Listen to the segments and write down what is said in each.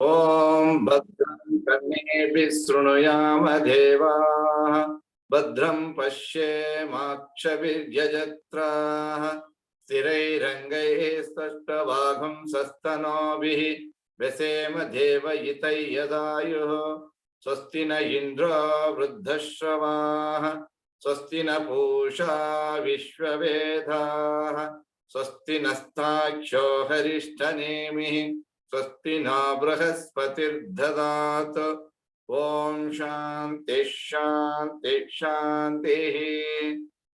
Om Bhadram Karneभिः शृणुयाम देवाः Bhadram पश्येमाक्षभिर्यजत्राः स्थिरैरङ्गैः स्तष्टवाघं सस्तनोभिः व्यसेम देवयितै यदायुः स्वस्ति न इन्द्रो वृद्धश्रवाः स्वस्ति न पूषा विश्ववेदाः स्वस्ति नस्ताक्षो हरिष्ठनेमिः स्वस्ति न बृहस्पतिर्दधातु ओम शांति शांति शांतिः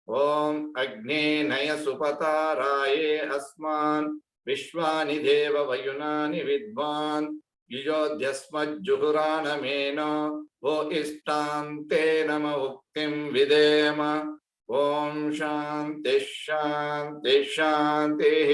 ओम अग्ने नय सुपताराये अस्मान् विश्वानि देव वयुनानि विद्वान् युजोद्यस्मज्जुहुरानमेनो वो इष्टान्ते नम उक्तिं विदेम ओम शांति शांति शांतिः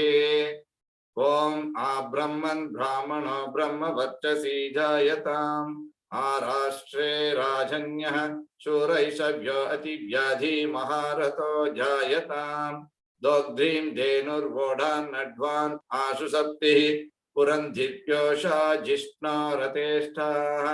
ओम आब्रह्मन् ब्राह्मणो ब्रह्मवर्चसी जायताम् आराष्ट्रे राजन्यः शूरैषव्यो अतिव्याधि महारथो जायताम् दोग्ध्रीं धेनुर्वोढान्नड्वान् आशु सप्तिः पुरन्धिप्योषा जिष्णो रतेष्ठाः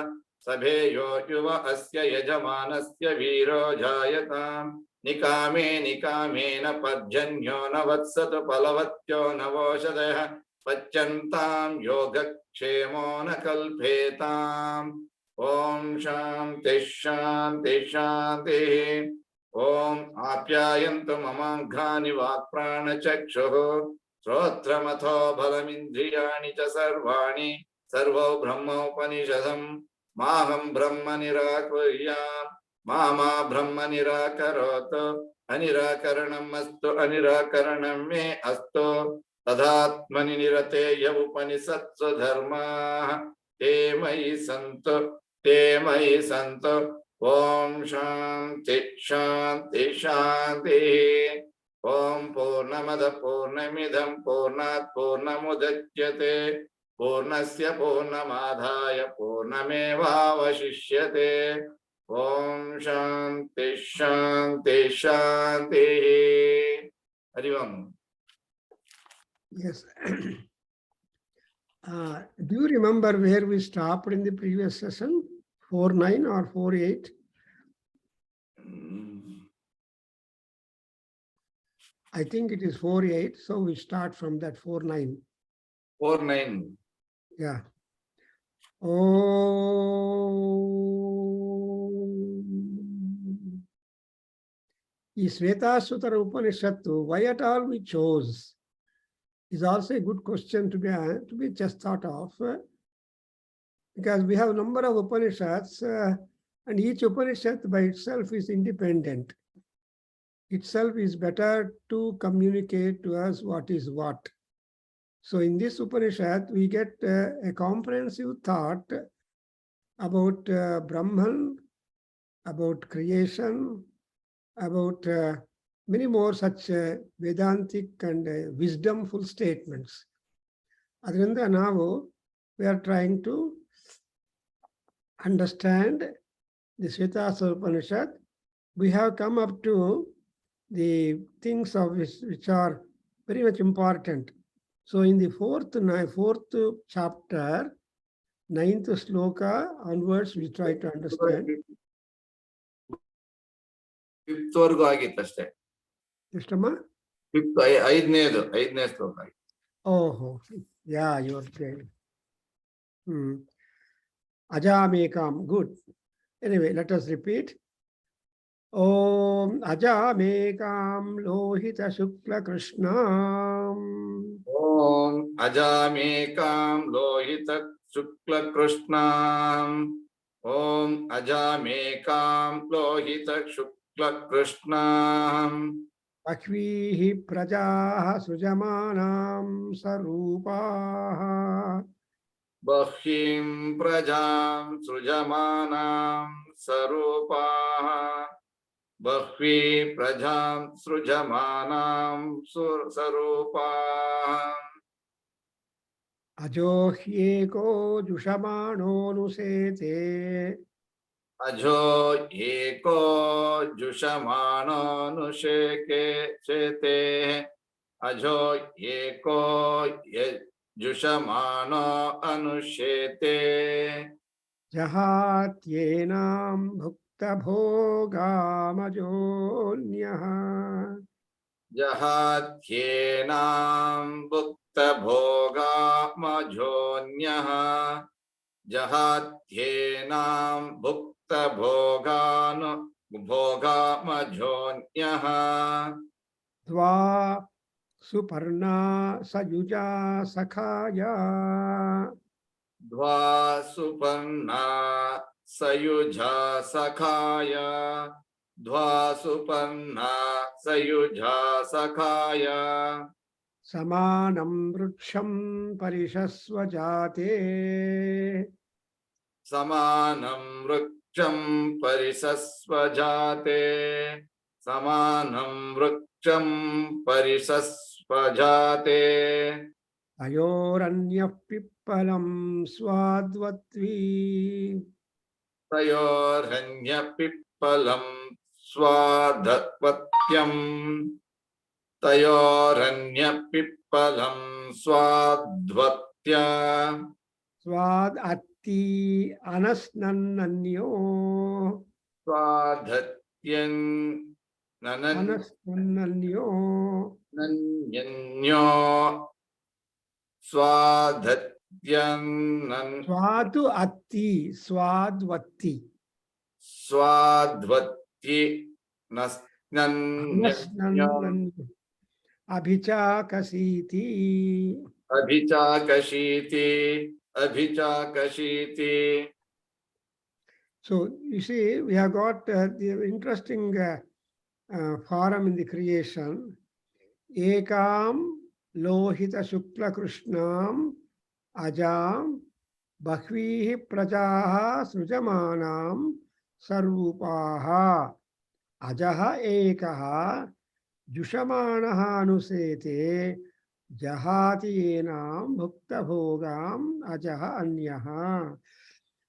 सभेयो युव अस्य यजमानस्य वीरो जायताम् निकामे निकामेन पर्जन्यो न वत्सतु फलवत्यो नवोषधयः पच्यन्तां योगक्षेमो न कल्पेताम् ओम शांति शांति शांतिः ओम आप्यायन्तु ममाङ्घ्राणि वाक्प्राणचक्षुः श्रोत्रमथो बलमिन्द्रियाणि च सर्वाणि सर्वो ब्रह्मोपनिषदम् माहं ब्रह्म निराकुर्याम् मामा ब्रह्म निराकरोतु अनिराकरणम् अस्तु अनिराकरणं मे अस्तु तदात्मनि निरतेय उपनिषत्सु धर्माः ते मयि सन्तु ओम शांति शांति शांतिः ओम पूर्णमद पूर्णमिदं पूर्णात् पूर्णमुदच्यते पूर्णस्य पूर्णमादाय पूर्णमेवावशिष्यते ओम शांति शांति शांतिः हरि ओम. Yes. Do you remember where we stopped in the previous session? 4.9 or 4.8? I think it is 4.8. So we start from that 4.9. 4.9. Yeah. Svetasvataropanishad, why at all we chose, is also a good question to be just thought of, because we have a number of Upanishads and each Upanishad by itself is independent. Itself is better to communicate to us what is what. So in this Upanishad, we get a comprehensive thought about Brahman, about creation, about many more such Vedantic and wisdomful statements. Adrinda now we are trying to understand the Svetasvataropanishad. We have come up to the things of which are very much important. So in the fourth chapter, 9th sloka onwards, we try to understand. 5th ವರೆಗೂ ಆಗಿತ್ತು ಅಷ್ಟೇ. ಎಷ್ಟಮ್ಮ? 5th ಐದನೇ ಶ್ಲೋಕ. Oh, yeah, you are saying. Ajamekam, good. Anyway, let us repeat. Om Ajamekam lohita shukla krishnam. Om Ajamekam lohita shukla krishnam. Om Ajamekam lohita shukla krishnam. Bhakvihi prajaha sujamanam sarupaha. Bhahim prajam srujamanam sarupaha. Bhakvi prajam srujamanam sarupaha. Ajohyeko jushamano nusete. Ajo eko jushamano nusheke chete. Ajo eko जुषमानो अनुशेते Jahatyenam bhukta bhogamajonyah. जहात्येनां भुक्तभोगामजोऽन्यः जहात्येनां भोगामजोऽन्यः Dva suparna sayuja sakhaya. द्वा सुपर्णा सयुजा सखाय द्वा Suparna सयुजा सखाय Samanam vruksham parishasvajate. समानं वृक्षं परिसस्वजाते समानं वृक्षं परिसस्वजाते Ayoranyah pippalam swadvatvi. तयोरन्यपिप्पलं स्वाधत्वत्यम् तयोरन्यपिप्पलं स्वाध्वत्या Svad atti anasnannanyo. स्वाधत्यन् Anasnannanyo. नन्यन्यो स्वाधत्यन् Swadu atti. Swadvatti. स्वाध्वत्ये नन्यन्यो Anasnannanyo. Abhichakasiti. अभिचाकशीति अभिचाकशीति So you see, we have got the interesting form in the creation. Ekam lohita shukla krishnam ajam bahvihi prajaha srujamanam sarvupaha ajaha ekaha jushamanaha anusete jahati enam bhukta bhogam ajaha anyaha.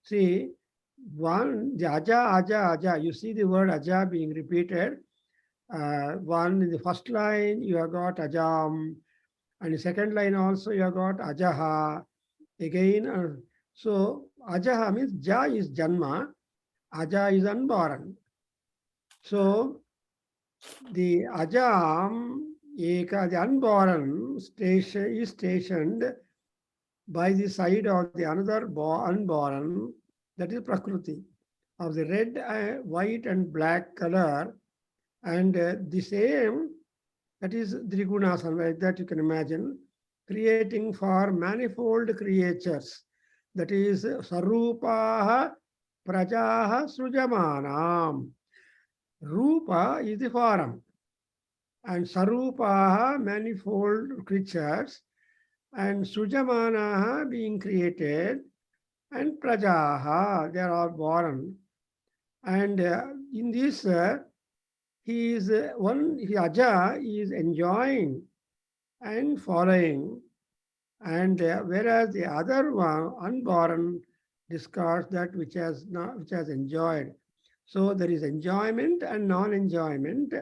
See, one, the aja, you see the word aja being repeated. One in the first line, you have got ajam, and the second line also you have got ajaha. Again, so ajaha means ja is janma, aja is unborn. So the ajam, eka, the unborn station is stationed by the side of the another unborn, that is Prakruti, of the red, white and black color, and the same, that is Drigunas, like that you can imagine, creating for manifold creatures, that is Sarupaha Prajaha Srujamanam. Rupa is the form, and Sarupaha, manifold creatures, and Sujamanaha being created, and Prajaha, they are all born. And in this, he is Aja is enjoying and following, and whereas the other one, unborn, discards that which has enjoyed. So there is enjoyment and non-enjoyment,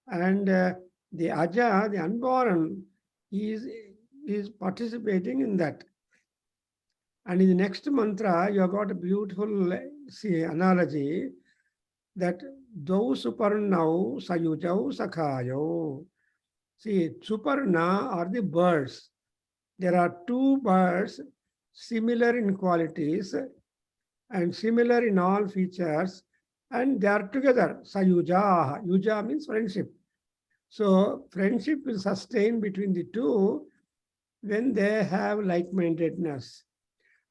and the Aja, the unborn, is participating in that. And in the next mantra, you have got a beautiful analogy that Dau Suparnau Sayujau Sakhayo. See, Suparna are the birds. There are two birds similar in qualities and similar in all features, and they are together. Sayuja. Yuja means friendship. So friendship will sustain between the two when they have like-mindedness.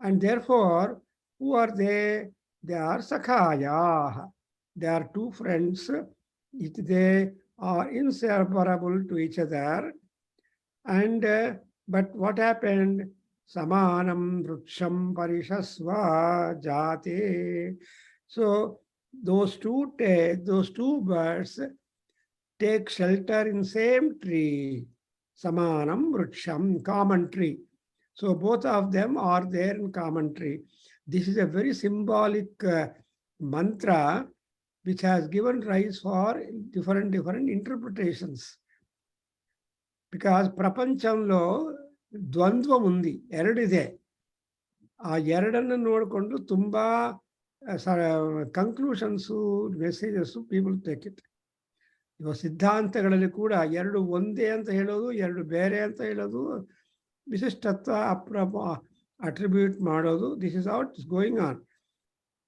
And therefore, who are they? They are Sakhaya. They are two friends. They are inseparable to each other. And but what happened? Samanam vruksham parishasva jate. So those two birds take shelter in same tree. Samanam vruksham, common tree. So both of them are there in common tree. This is a very symbolic mantra which has given rise for different interpretations. Because Prapanchamlo, ದ್ವಂದ್ವ ಉಂದಿ, ಎರಡಿದೆ. ಆ ಎರಡನ್ನು ನೋಡಿಕೊಂಡು ತುಂಬ ಕನ್ಕ್ಲೂಷನ್ಸು, messages people take it. ಇವಾಗ ಸಿದ್ಧಾಂತಗಳಲ್ಲಿ ಕೂಡ ಎರಡು ಒಂದೇ ಅಂತ ಹೇಳೋದು, ಎರಡು ಬೇರೆ ಅಂತ ಹೇಳೋದು, ವಿಶಿಷ್ಟತ್ವ ಅಟ್ರಿಬ್ಯೂಟ್ ಮಾಡೋದು, this is out is going on.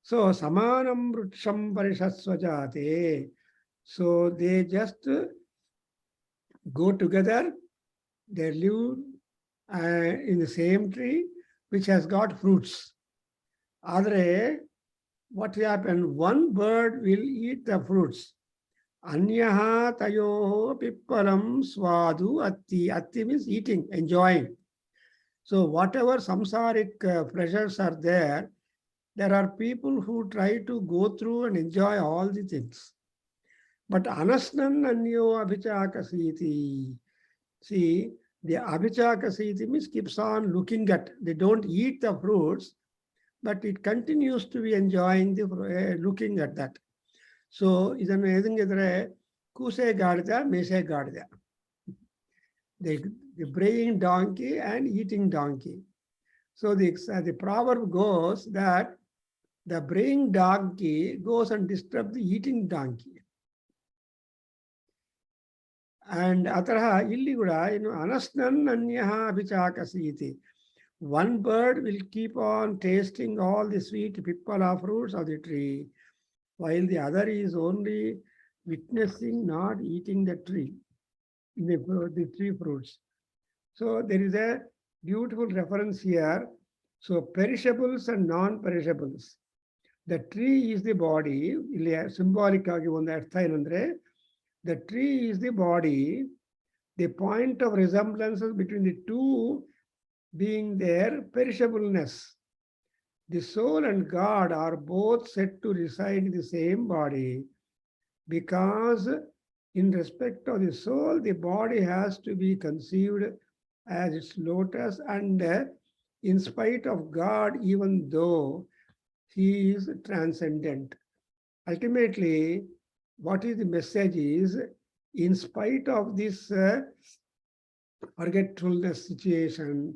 So ಸಮಾನಂ ವೃಕ್ಷಂ ಪರಿಷತ್ಸ್ವಜಾತೆ. So they just go together, they live in the same tree which has got fruits. Adre, what will happen? One bird will eat the fruits. Anyaha tayoho pippalam swadu atti. Atti means eating, enjoying. So whatever samsaric pleasures are there, there are people who try to go through and enjoy all the things. But anasnan anyo abhichakasiti. See, the abhichakasiti means keeps on looking at. They don't eat the fruits, but it continues to be enjoying the looking at that. So, idannu edingidre kuse gaadida, mese gaadida. The braying donkey and eating donkey. So the proverb goes that the braying donkey goes and disturbs the eating donkey. And atraha illi kuda anasnan anyaha abhichakasiti. One bird will keep on tasting all the sweet pippala fruits of the tree, while the other is only witnessing, not eating the tree, the tree fruits. So there is a beautiful reference here. So perishables and non-perishables. The tree is the body. Illi symbolic agi ondu artha enandre, the tree is the body. The point of resemblances between the two being their perishableness. The soul and God are both said to reside in the same body, because in respect of the soul, the body has to be conceived as its lotus, and in spite of God, even though he is transcendent. Ultimately, what is the message is, in spite of this forgetfulness situation,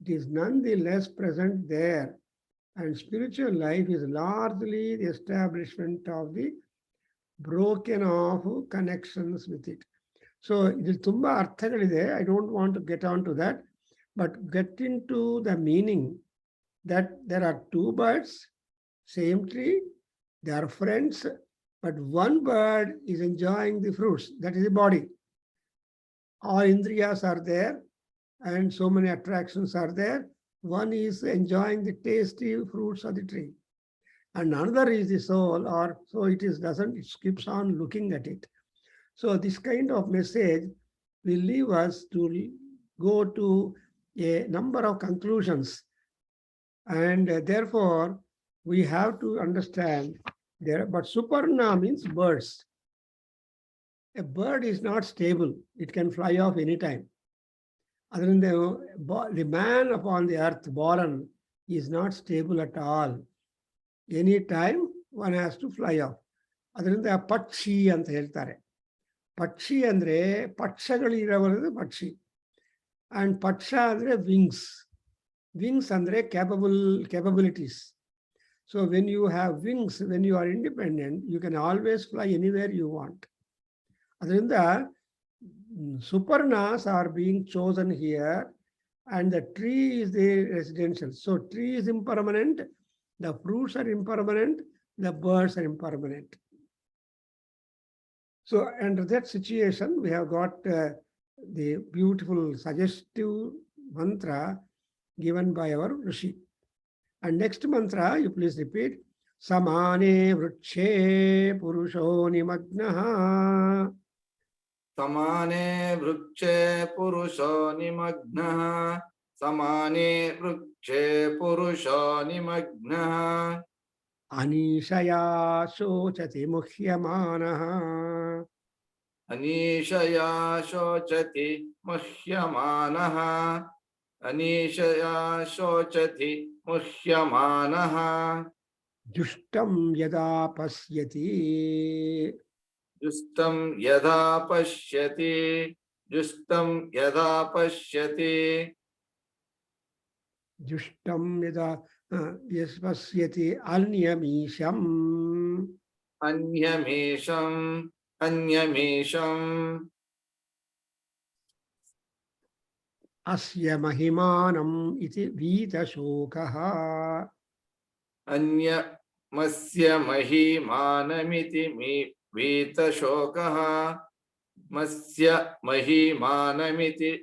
it is nonetheless present there. And spiritual life is largely the establishment of the broken off connections with it. So it is tumba arthagalide. I don't want to get on to that, but get into the meaning that there are two birds, same tree, they are friends, but one bird is enjoying the fruits. That is the body. All indriyas are there, and so many attractions are there. One is enjoying the tasty fruits of the tree, and another is the soul, or so it is doesn't, it keeps on looking at it. So this kind of message will leave us to go to a number of conclusions, and therefore we have to understand there. But Suparna means birds. A bird is not stable. It can fly off anytime. Other than the man upon the earth born is not stable at all. Anytime one has to fly off. Other than the Pakshi anta heltare. Pakshi andre Pakshagali iravadu Pakshi. And Paksha andre wings. Wings andre capabilities. So when you have wings, when you are independent, you can always fly anywhere you want. Adrinda Suparnas are being chosen here, and the tree is the residential. So tree is impermanent, the fruits are impermanent, the birds are impermanent. So under that situation, we have got the beautiful suggestive mantra given by our Rishi. And next mantra, you please repeat. Samane vrukshe purusho nimagnaha. Samane vrukshe purusho nimagnaha. Samane vrukshe purusho nimagnaha. Anishaya shochati muhyamanaha. Anishaya shochati muhyamanaha. Anishaya shochati muhyamanaha. Jushtam yada pasyati. Justam yada pashyati. Justam yada pashyati. Jushtam yada yasvasyati anyamisham. Anyamesham. Anyamesham. Asya mahimanam iti vita shokaha. Masya mahimanamiti vita shokaha. Masya mahimanamiti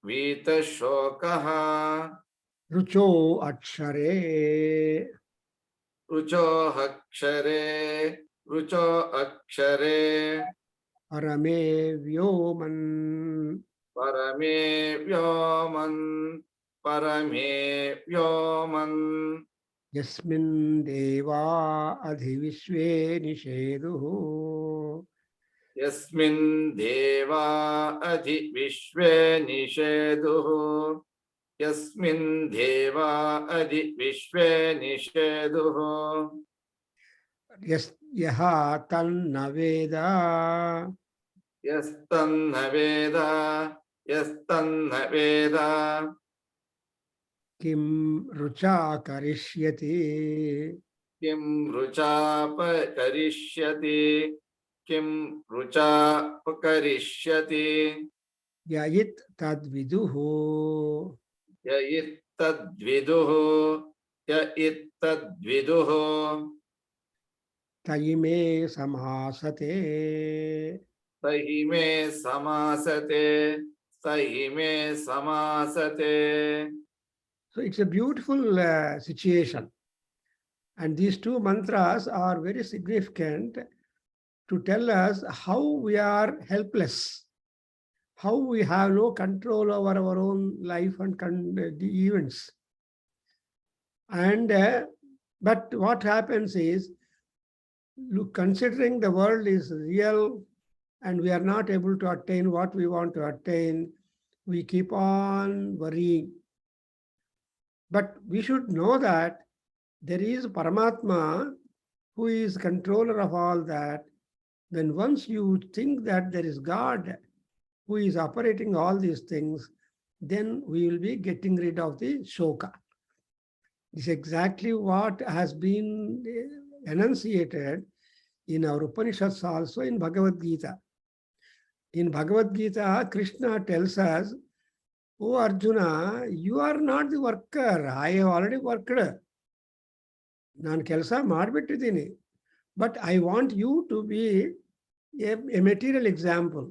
vita shokaha. Rucho akshare. Rucho akshare. Rucho akshare. Parame vyoman. Parame vyoman. Parame vyoman. Yasmin deva adhivishve nisheduhu. Yasmin deva adhi vishve nisheduhu. Yasmin deva adhi vishve nisheduhu. Yaha tanna veda. Yastanna veda. Yastanna veda. Kim rucha karishyati. Kim rucha karishyati. Kim rucha karishyati. Yayit tadviduhu. Yait tadviduhu. Yait tadviduhu. Taime samasate. Sahi me samasate. Sahi me samasate. So it's a beautiful situation. And these two mantras are very significant to tell us how we are helpless, how we have no control over our own life and the events. And but what happens is, look, considering the world is real and we are not able to attain what we want to attain, we keep on worrying. But we should know that there is Paramatma who is controller of all that. Then once you think that there is God who is operating all these things, then we will be getting rid of the shoka. This is exactly what has been enunciated in our Upanishads, also in Bhagavad Gita. In Bhagavad Gita, Krishna tells us, "Oh Arjuna, you are not the worker. I have already worked. Nan kelsa maadbittidini. But I want you to be a material example.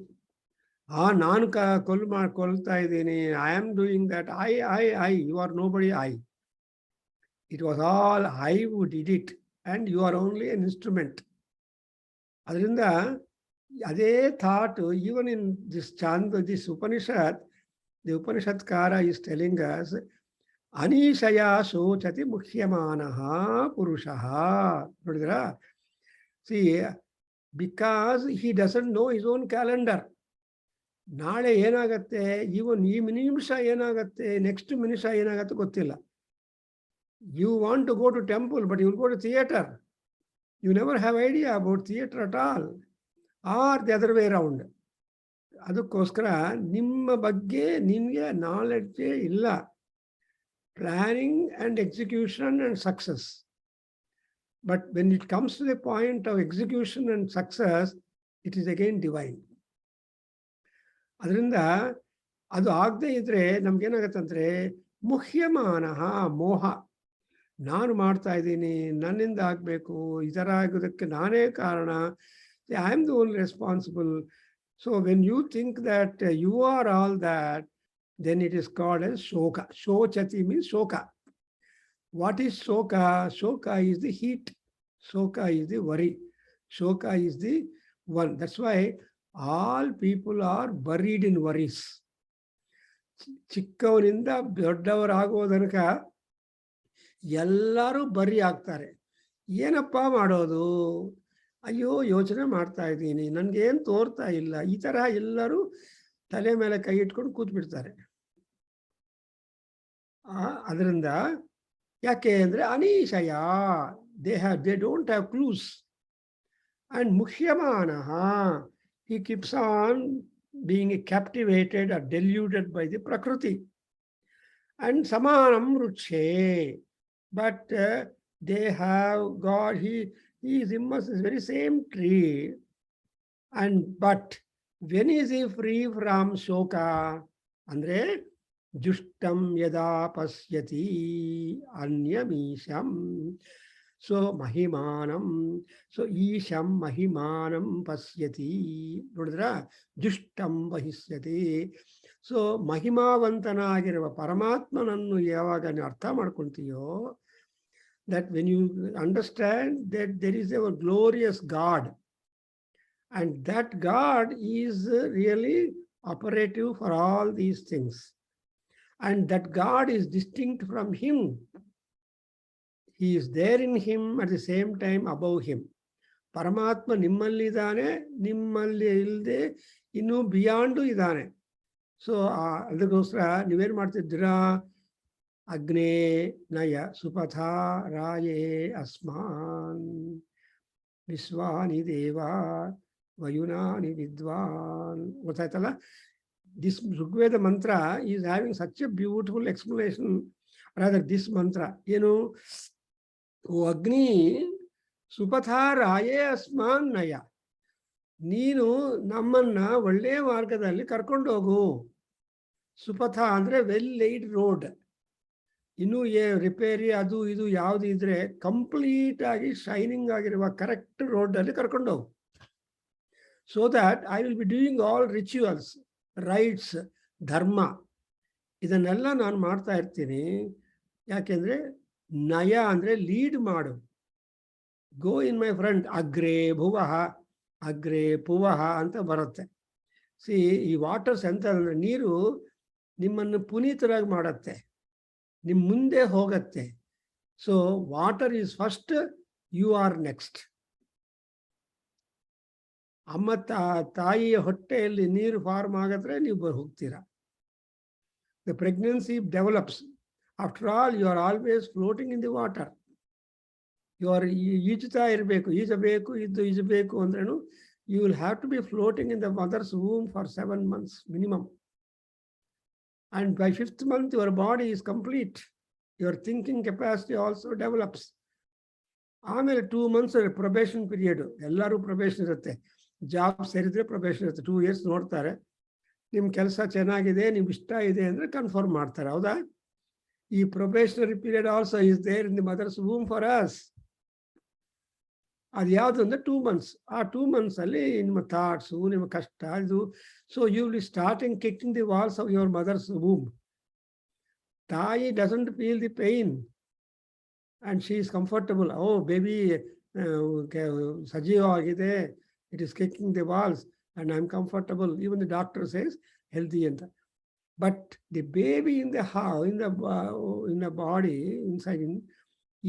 Nan kolta idini. I am doing that. I. You are nobody. I. It was all I who did it, and you are only an instrument." Adrinda, ade thought, even in this chant, this Upanishad, the Upanishadkara is telling us, Anishaya sochati mukhyamanaha purushaha. Nodidra? See, because he doesn't know his own calendar. ನಾಳೆ ಏನಾಗತ್ತೆ, ಇವನ್ ಈ ನಿಮಿಷ ಏನಾಗತ್ತೆ, next ನಿಮಿಷ ಏನಾಗತ್ತೆ ಗೊತ್ತಿಲ್ಲ. You want to go to temple, but you will go to theater. You never have idea about theater at all. Or the other way around. ಅದಕ್ಕೋಸ್ಕರ ನಿಮ್ಮ ಬಗ್ಗೆ ನಿಮಗೆ ನಾಲೆಡ್ಜೇ ಇಲ್ಲ. Planning and execution and success. But when it comes to the point of execution and success, it is again divine. ಅದರಿಂದ ಅದು ಆಗದೆ ಇದ್ರೆ ನಮ್ಗೇನಾಗತ್ತಂದ್ರೆ ಮುಹ್ಯಮಾನಃ ಮೋಹ. ನಾನು ಮಾಡ್ತಾ ಇದ್ದೀನಿ, ನನ್ನಿಂದ ಆಗಬೇಕು, ಈ ಥರ ಆಗೋದಕ್ಕೆ ನಾನೇ ಕಾರಣ, I am the only responsible. So when you think that you are all that, then it is called as shoka. Shochati means shoka. What is shoka? Shoka is the heat. Shoka is the worry. Shoka is the one. That's why all people are buried in worries. ಚಿಕ್ಕವನಿಂದ ದೊಡ್ಡವರಾಗುವ ತನಕ ಎಲ್ಲರೂ ಬರಿ ಆಗ್ತಾರೆ. ಏನಪ್ಪ ಮಾಡೋದು, ಅಯ್ಯೋ ಯೋಚನೆ ಮಾಡ್ತಾ ಇದ್ದೀನಿ, ನನ್ಗೇನು ತೋರ್ತಾ ಇಲ್ಲ, ಈ ತರ ಎಲ್ಲರೂ ತಲೆ ಮೇಲೆ ಕೈ ಇಟ್ಕೊಂಡು ಕೂತ್ಬಿಡ್ತಾರೆ. ಅದರಿಂದ ಯಾಕೆ ಅಂದ್ರೆ ಅನೀಶಯ, they don't have clues. And ಮುಖ್ಯಮಾನಃ, he keeps on being captivated or deluded by the Prakruti. and samanam ruche. But they have God, he is immersed in the very same tree. And but when is he free from shoka? Andre jushtam yada pasyati anyamisham. So mahimanam. So isham mahimanam pasyati. Nodidra? Jushtam vahisyati. So ಮಹಿಮಾವಂತನಾಗಿರುವ ಪರಮಾತ್ಮನನ್ನು ಯಾವಾಗ ನೀವು ಅರ್ಥ ಮಾಡ್ಕೊಂತೀಯೋ, that when you understand that there is a glorious God, and that God is really operative for all these things, and that God is distinct from him. He is there in him, at the same time above him. ಪರಮಾತ್ಮ ನಿಮ್ಮಲ್ಲಿದ್ದಾನೆ, ನಿಮ್ಮಲ್ಲಿ ಇಲ್ಲದೆ ಇನ್ನೂ ಬಿಯಾಂಡು ಇದ್ದಾನೆ. So ಅದಕ್ಕೋಸ್ಕರ ನೀವೇನು ಮಾಡ್ತಿದ್ದೀರಾ? ಅಗ್ನೇ ನಯ ಸುಪಥ ರಾಯೇ ಅಸ್ಮಾನ್ ವಿಶ್ವಾನಿ ದೇವ ವಯುನಾನಿ ವಿದ್ವಾನ್. ಗೊತ್ತಾಯ್ತಲ್ಲ? ದಿಸ್ ಋಗ್ವೇದ ಮಂತ್ರ is having such A beautiful explanation. Rather this ಮಂತ್ರ ಏನು? ಓ ಅಗ್ನಿ ಸುಪಥ ರಾಯೇ ಅಸ್ಮಾನ್ ನಯ, ನೀನು ನಮ್ಮನ್ನ ಒಳ್ಳೆಯ ಮಾರ್ಗದಲ್ಲಿ ಕರ್ಕೊಂಡು ಹೋಗು. ಸುಪಥ ಅಂದ್ರೆ ವೆಲ್ ಲೈಡ್ ರೋಡ್. ಇನ್ನೂ ರಿಪೇರಿ ಅದು ಇದು ಯಾವುದು ಇದ್ರೆ ಕಂಪ್ಲೀಟ್ ಆಗಿ ಶೈನಿಂಗ್ ಆಗಿರುವ ಕರೆಕ್ಟ್ ರೋಡ್ ಅಲ್ಲಿ ಕರ್ಕೊಂಡು ಹೋಗು. So that I will be doing all rituals, rights, ಧರ್ಮ, ಇದನ್ನೆಲ್ಲ ನಾನು ಮಾಡ್ತಾ ಇರ್ತೀನಿ. ಯಾಕೆಂದ್ರೆ ನಯ ಅಂದ್ರೆ ಲೀಡ್ ಮಾಡು. ಗೋ ಇನ್ ಮೈ ಫ್ರಂಟ್. ಅಗ್ರೇ ಭುವಃ ಅಗ್ರೇ ಪುವಃ ಅಂತ ಬರುತ್ತೆ. ಸಿ, ಈ ವಾಟರ್ಸ್ ಎಂತ ಅಂದ್ರೆ ನೀರು ನಿಮ್ಮನ್ನು ಪುನೀತರಾಗಿ ಮಾಡತ್ತೆ, ನಿಮ್ಮ ಮುಂದೆ ಹೋಗತ್ತೆ. So water is first, you are next. ಅಮ್ಮ ತಾಯಿಯ ಹೊಟ್ಟೆಯಲ್ಲಿ ನೀರು ಫಾರ್ಮ್ ಆಗಿದ್ರೆ ನೀವು ಹೋಗ್ತೀರಾ. The pregnancy develops. After all you are always floating in the water. You are ಈಜುತ್ತಾ ಇರಬೇಕು. ಈಜಬೇಕು ಅಂದ್ರೇನು, you will have to be floating in the mother's womb for 7 months minimum. And by 5th month, your body is complete. Your thinking capacity also develops. ಆಮೇಲೆ 2 months probation period. ಎಲ್ಲರೂ probation ಇರುತ್ತೆ. Job ಸೇರಿದ್ರೆ probation ಇರುತ್ತೆ. 2 years ನೋಡ್ತಾರೆ. ನಿಮ್ಮ ಕೆಲಸ ಚೆನ್ನಾಗಿದೆ, ನಿಮ್ಗೆ ಇಷ್ಟ ಇದೆ ಅಂದರೆ ಕನ್ಫರ್ಮ್ ಮಾಡ್ತಾರೆ. ಹೌದಾ? ಈ probationary period also is there in the mother's womb for us. ಅದು ಯಾವುದು ಅಂದರೆ 2 months. ಆ 2 months ಅಲ್ಲಿ ನಿಮ್ಮ ಥಾಟ್ಸು, ನಿಮ್ಮ ಕಷ್ಟ ಇದು. So you will starting kicking the walls of your mother's womb. ತಾಯಿ doesn't feel the pain and she is comfortable. Oh baby ಸಜೀವವಾಗಿದೆ, it is kicking the walls and I am comfortable. Even the doctor says healthy ಅಂತ. But the baby in the body inside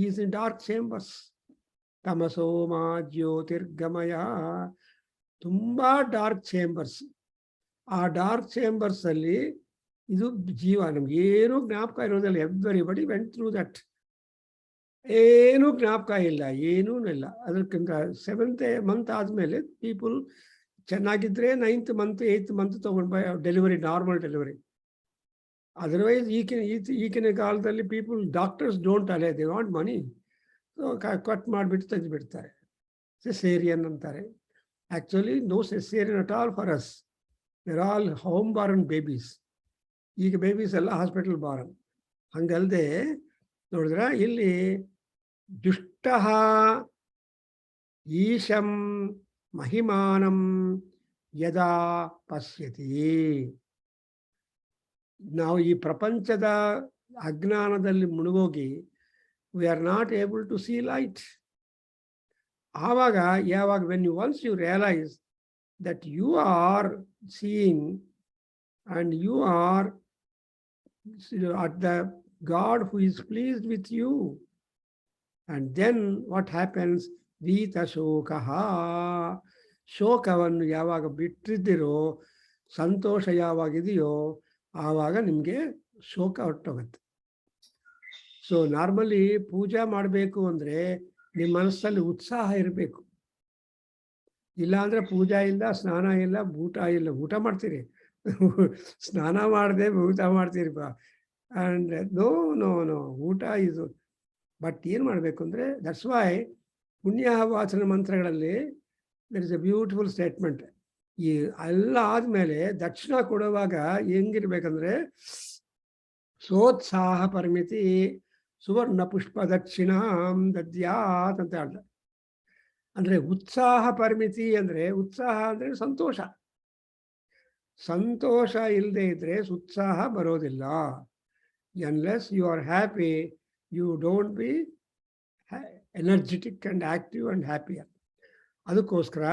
is in dark chambers. ತಮಸೋಮ ಜ್ಯೋತಿರ್ಗಮಯ. ತುಂಬಾ dark chambers. ಆ dark chambers ಅಲ್ಲಿ ಇದು ಜೀವ. ನಮ್ಗೆ ಏನೂ ಜ್ಞಾಪಕ ಇರೋದಿಲ್ಲ. Everybody went through that. ಏನೂ ಜ್ಞಾಪಕ ಇಲ್ಲ, ಏನೂ ಇಲ್ಲ. ಅದಕ್ಕಿಂತ 7th month ಆದಮೇಲೆ ಪೀಪಲ್ ಚೆನ್ನಾಗಿದ್ರೆ 9th month 8th month ತಗೊಂಡು ಡೆಲಿವರಿ, ನಾರ್ಮಲ್ ಡೆಲಿವರಿ. ಅದರ್ವೈಸ್ ಈಗಿನ ಕಾಲದಲ್ಲಿ people, doctors don't allow, they want money. Cut ಮಾಡಿಬಿಟ್ಟು ತೆಗೆದುಬಿಡ್ತಾರೆ. ಸೆಸೇರಿಯನ್ ಅಂತಾರೆ. Actually no caesarean at all for us. They're all home born babies. ಈಗ babies ಎಲ್ಲ hospital born. ಹಂಗಲ್ಲದೆ ನೋಡಿದ್ರೆ ಇಲ್ಲಿ ದುಷ್ಟ ಈಶಂ ಮಹಿಮಾನಂ ಯದಾ ಪಶ್ಯತಿ. ನಾವು ಈ ಪ್ರಪಂಚದ ಅಜ್ಞಾನದಲ್ಲಿ ಮುಳುಗೋಗಿ we are not able to see light. ಯಾವಾಗ once you realize that you are seeing and you are at the God who is pleased with you, and then what happens? Vita shokaha. ಶೋಕವನ್ನು ಯಾವಾಗ ಬಿಟ್ಟಿದ್ದೀರೋ, ಸಂತೋಷ ಯಾವಾಗಿದೆಯೋ ಆವಾಗ ನಿಮಗೆ ಶೋಕ ಹೊರಟೋಗುತ್ತೆ. So normally ಪೂಜಾ ಮಾಡಬೇಕು ಅಂದರೆ ನಿಮ್ಮ ಮನಸ್ಸಲ್ಲಿ ಉತ್ಸಾಹ ಇರಬೇಕು. ಇಲ್ಲಾಂದರೆ ಪೂಜಾ ಇಲ್ಲ, ಸ್ನಾನ ಇಲ್ಲ, ಊಟ ಇಲ್ಲ. ಊಟ ಮಾಡ್ತೀರಿ, ಸ್ನಾನ ಮಾಡದೆ ಊಟ ಮಾಡ್ತೀರಿ. ಅಂಡ್ ನೋ ನೋ ನೋ ಊಟ ಇದು. ಬಟ್ ಏನು ಮಾಡಬೇಕು ಅಂದರೆ, ದಟ್ಸ್ ವೈ ಪುಣ್ಯವಾಚನ ಮಂತ್ರಗಳಲ್ಲಿ there is a beautiful statement. ಈ ಎಲ್ಲ ಆದಮೇಲೆ ದಕ್ಷಿಣ ಕೊಡುವಾಗ ಹೆಂಗಿರ್ಬೇಕಂದ್ರೆ, ಸೋತ್ಸಾಹ ಪರಿಮಿತಿ ಸುವರ್ಣ ಪುಷ್ಪ ದಕ್ಷಿಣಾಂ ದದ್ಯಾತ್ ಅಂತ ಹೇಳ್ತಾರೆ. ಅಂದರೆ ಉತ್ಸಾಹ ಪರಿಮಿತಿ ಅಂದರೆ, ಉತ್ಸಾಹ ಅಂದರೆ ಸಂತೋಷ. ಸಂತೋಷ ಇಲ್ಲದೆ ಇದ್ರೆ ಉತ್ಸಾಹ ಬರೋದಿಲ್ಲ. Unless you are happy, you don't be energetic and active and happy. ಅದಕ್ಕೋಸ್ಕರ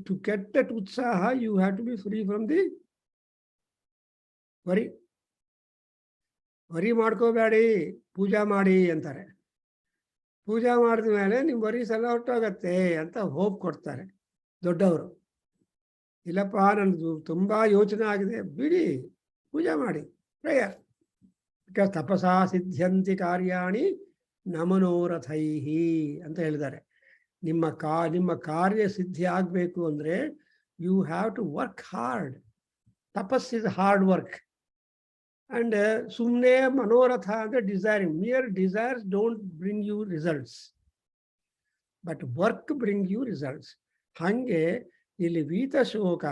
ಟು ಗೆಟ್ ದಟ್ ಉತ್ಸಾಹ, you have to be free from the worry. Worry ಮಾಡ್ಕೋಬೇಡಿ, ಪೂಜಾ ಮಾಡಿ ಅಂತಾರೆ. ಪೂಜಾ ಮಾಡಿದ ಮೇಲೆ ನಿಮ್ಮ ವರೀಸ್ ಎಲ್ಲ ಹೊಟ್ಟೋಗತ್ತೆ ಅಂತ ಹೋಪ್ ಕೊಡ್ತಾರೆ ದೊಡ್ಡವರು. ಇಲ್ಲಪ್ಪ ನನಗೆ ತುಂಬ ಯೋಚನೆ ಆಗಿದೆ, ಬಿಡಿ, ಪೂಜೆ ಮಾಡಿ, ಪ್ರೇಯರ್. ಬಿಕಾಸ್ ತಪಸಾ ಸಿದ್ಧ್ಯಂತಿ ಕಾರ್ಯಾಣಿ ನಮನೋರಥೈಹಿ ಅಂತ ಹೇಳಿದ್ದಾರೆ. ನಿಮ್ಮ ಕಾರ್ಯ ಸಿದ್ಧಿ ಆಗಬೇಕು ಅಂದರೆ you have to work hard. ತಪಸ್ ಇಸ್ ಹಾರ್ಡ್ ವರ್ಕ್. ಅಂಡ್ ಸುಮ್ಮನೆ ಮನೋರಥ ಅಂದರೆ desiring. Mere desires don't bring you results, but work bring you results. ಹಾಗೆ ಇಲ್ಲಿ ವೀತಶೋಕ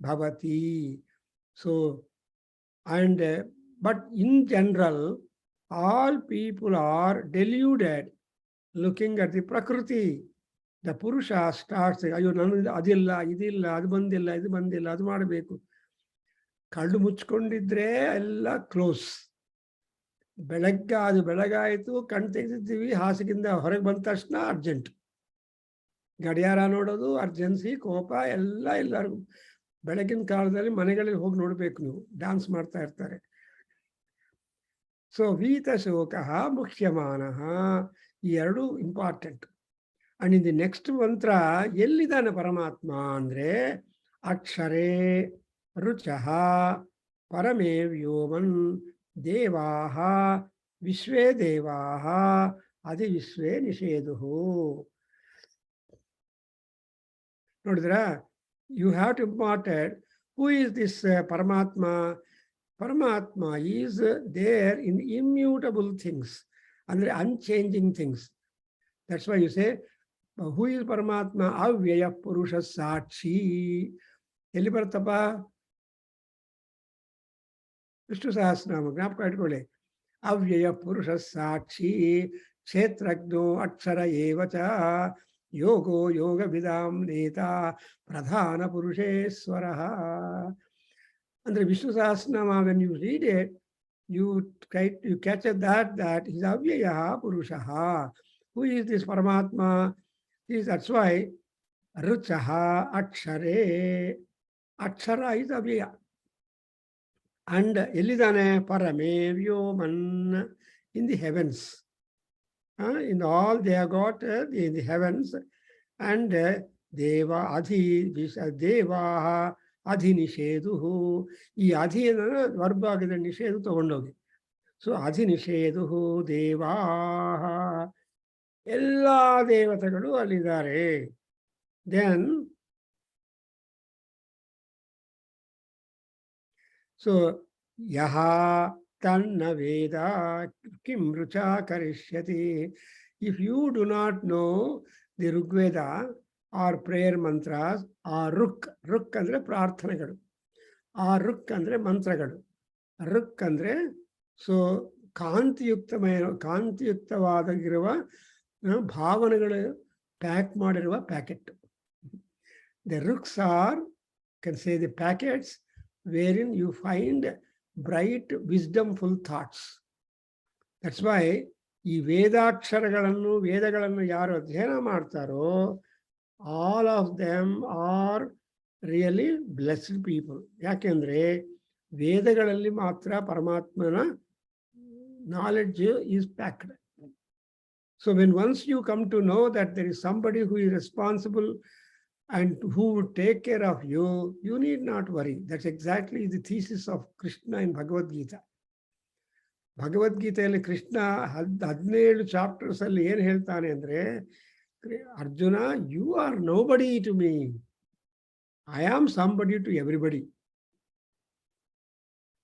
ಭವತಿ. So and but in general all people are deluded looking at the Prakruti. The Purusha starts, ಅಯ್ಯೋ ನಾನು ಅದಿಲ್ಲ, ಇದಿಲ್ಲ, ಅದು ಬಂದಿಲ್ಲ, ಇದು ಬಂದಿಲ್ಲ, ಅದು ಮಾಡಬೇಕು. ಕళ్ళు ಮುಚ್ಕೊಂಡಿದ್ರೆ ಎಲ್ಲ ಕ್ಲೋಸ್. ಬೆಳಗಾಯಿತು, ಕಣ್ ತೆಗೆದಿದ್ದೀವಿ, ಹಾಸಿಗಿಂದ ಹೊರಗೆ ಬಂದ ತಕ್ಷಣ ಅರ್ಜೆಂಟ್. ಗಡಿಯಾರ ನೋಡೋದು, ಅರ್ಜೆನ್ಸಿ, ಕೋಪ ಎಲ್ಲ ಎಲ್ಲರಿಗೂ. ಬೆಳಗಿನ ಕಾಲದಲ್ಲಿ ಮನೆಗಳಲ್ಲಿ ಹೋಗಿ ನೋಡಬೇಕು ನೀವು, ಡ್ಯಾನ್ಸ್ ಮಾಡ್ತಾ ಇರ್ತಾರೆ. ಸೊ ವೀತಶೋಕ ಮುಖ್ಯಮಾನ, ಈ ಎರಡು important. And in the next ಮಂತ್ರ ಎಲ್ಲಿದ್ದಾನೆ ಪರಮಾತ್ಮ ಅಂದರೆ, ಅಕ್ಷರೇ ರುಚಃ ಪರಮೇ ವ್ಯೋಮನ್ ದೇವಾಃ ವಿಶ್ವೇ ದೇವಾಃ ಅಧಿ ವಿಶ್ವೇ ನಿಷೇಧುಃ. ನೋಡಿದ್ರಾ, you have to important who is this Paramatma. Paramatma is there in immutable things, and unchanging things. That's why you say, who is Paramatma? Avyaya Purusha Sakshi. Elli bartappa? Vishnu Sahasranama, ಜ್ಞಾಪಕ ಇಟ್ಕೊಳ್ಳಿ. Avyaya Purusha Sakshi ಕ್ಷೇತ್ರಜ್ಞೋ ಅಕ್ಷರ ಏವಚ ಯೋಗೋ ಯೋಗ ವಿದಾಂ ನೇತಾ ಪ್ರಧಾನ ಪುರುಷೇಶ್ವರಃ. ಅಂದರೆ Vishnu Sahasranama, when you read it, you catch that is Avyaya Purushaha. Who is this Paramatma? That's why Ruchaha Akshare. Akshara is Avyaya. And Elidane Parame Vyoman, in the heavens. In all they have got in the heavens. And Deva Adhi Deva ಅಧಿ ನಿಷೇಧು. ಈ ಅಧಿ ವರ್ಬ ಆಗಿದೆ, ನಿಷೇಧ ತಗೊಂಡೋಗಿ. So ಅಧಿ ನಿಷೇಧು ದೇವಾ, ಎಲ್ಲ ದೇವತೆಗಳು ಅಲ್ಲಿದ್ದಾರೆ. Then so ಯಹ ತನ್ನ ವೇದ ಕಿಂ ರುಚಾ ಕರಿಷ್ಯತಿ. If you do not know the Rigveda or prayer mantras, ಆ ರುಕ್ ಅಂದರೆ ಪ್ರಾರ್ಥನೆಗಳು, ಆ ರುಕ್ ಅಂದರೆ ಮಂತ್ರಗಳು. ರುಕ್ ಅಂದರೆ ಸೊ ಕಾಂತಿಯುಕ್ತವಾಗಿರುವ ಭಾವನೆಗಳು ಪ್ಯಾಕ್ ಮಾಡಿರುವ ಪ್ಯಾಕೆಟ್. ದ ರುಕ್ಸ್ are, can say, the packets wherein you find bright wisdomful thoughts. That's why ಈ ವೇದಗಳನ್ನು ಯಾರು ಅಧ್ಯಯನ ಮಾಡ್ತಾರೋ, all of them are really blessed people. ಯಾಕೆಂದ್ರೆ ವೇದಗಳಲ್ಲಿ ಮಾತ್ರ ಪರಮಾತ್ಮನ knowledge is packed. So when once you come to know that there is somebody who is responsible and who would take care of you, you need not worry. That's exactly the thesis of Krishna in Bhagavad Gita. ಭಗವದ್ಗೀತೆಯಲ್ಲಿ Krishna 17 chapters ಅಲ್ಲಿ ಏನು ಹೇಳ್ತಾನೆ ಅಂದ್ರೆ, Arjuna, you are nobody to me, I am somebody to everybody.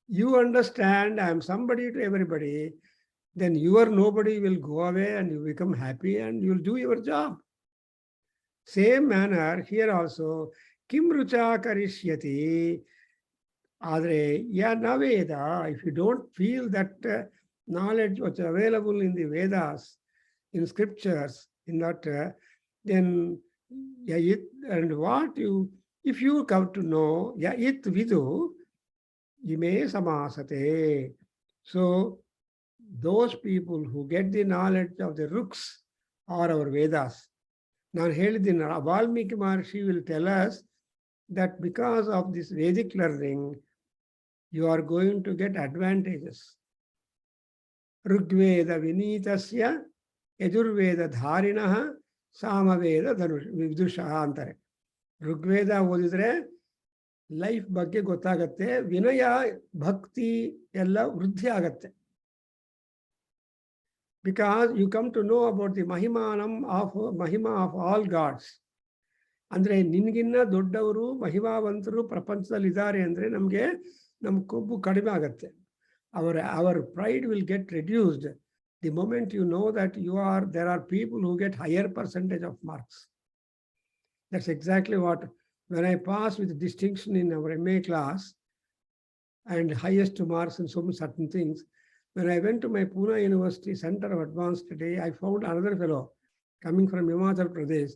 you understand I am somebody to everybody, then your nobody will go away and you become happy and you'll do your job. Same manner here also, kim rucha karishyati. Adre ya na Veda, if you don't feel that knowledge was available in the Vedas, in scriptures, in that, then yait, and what you, if you come to know, yait vidu, ime samasate. So those people who get the knowledge of the Ruks or our Vedas, ನಾನು ಹೇಳಿದ್ದೀನಿ, Valmiki Maharshi will tell us that because of this Vedic learning, you are going to get advantages. Rigveda Vinitasya Yajurveda Dharinaha Samaveda Vidusha ಅಂತಾರೆ. ಋಗ್ವೇದ ಓದಿದ್ರೆ life ಬಗ್ಗೆ ಗೊತ್ತಾಗತ್ತೆ, ವಿನಯ ಭಕ್ತಿ ಎಲ್ಲ ವೃದ್ಧಿ ಆಗತ್ತೆ. Because you come to know about the Mahima of all gods. ಅಂದ್ರೆ ನಿನ್ಗಿನ್ನ ದೊಡ್ಡವರು ಮಹಿಮಾವಂತರು ಪ್ರಪಂಚದಲ್ಲಿ ಇದ್ದಾರೆ ಅಂದ್ರೆ ನಮಗೆ ನಮ್ಮ ಕೊಬ್ಬು ಕಡಿಮೆ ಆಗತ್ತೆ. Our pride will get reduced the moment you know that there are people who get higher percentage of marks. That's exactly what, when I passed with distinction in our MA class and highest marks in so many certain things, when I went to my Pune University Center of Advanced Study, I found another fellow coming from Himachal Pradesh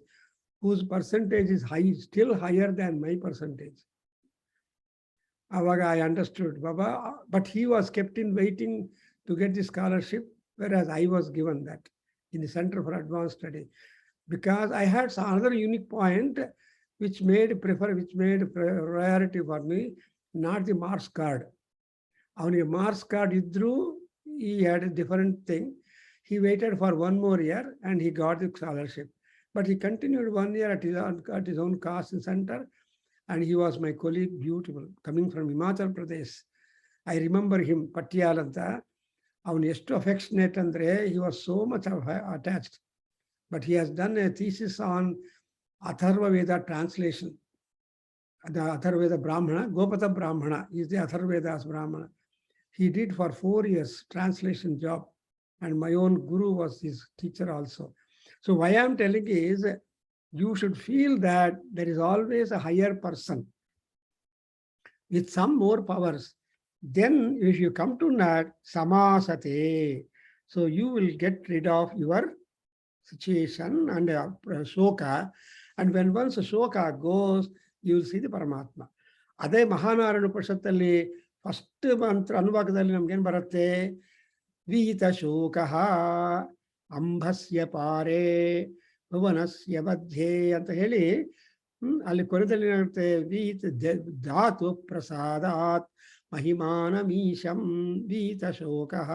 whose percentage is high, still higher than my percentage. Avaga I understood, Baba, but he was kept in waiting to get the scholarship, whereas I was given that in the Center for Advanced Study. Because I had another unique point which made priority for me, not the marks card. Avaniಗೆ marks card idru, he had a different thing. He waited for one more year and he got the scholarship. But he continued 1 year at his own cost in center, and he was my colleague, beautiful, coming from Himachal Pradesh. I remember him, Patyal anta. Avanu ಎಷ್ಟು affectionate andre, he was so much attached. But he has done a thesis on Atharva Veda translation. The Atharva Veda Brahmana, Gopata Brahmana is the Atharva Vedas Brahmana. He did for 4 years translation job, and my own guru was his teacher also. So why I'm telling is, you should feel that there is always a higher person with some more powers. Then if you come to that, samasate, so you will get rid of your situation and shoka. And when once shoka goes, you will see the Paramatma. ಅದೇ Mahanarayana ಉಪನಿಷತ್ತಲ್ಲಿ first ಮಂತ್ರ ಅನುಭಾಗದಲ್ಲಿ ನಮ್ಗೇನು ಬರುತ್ತೆ? ವೀತ ಶೋಕಃ ಅಂಭಸ್ಯ ಪಾರೇ ಭುವನಸ್ಯ ಮಧ್ಯೆ ಅಂತ ಹೇಳಿ, ಅಲ್ಲಿ ಕೊನೆಯಲ್ಲಿ ಏನಾಗುತ್ತೆ? ವೀತ ಧಾತು ಪ್ರಸಾದಾತ್ ಮಹಿಮಾನಮೀಶಂ ವೀತ ಶೋಕಃ.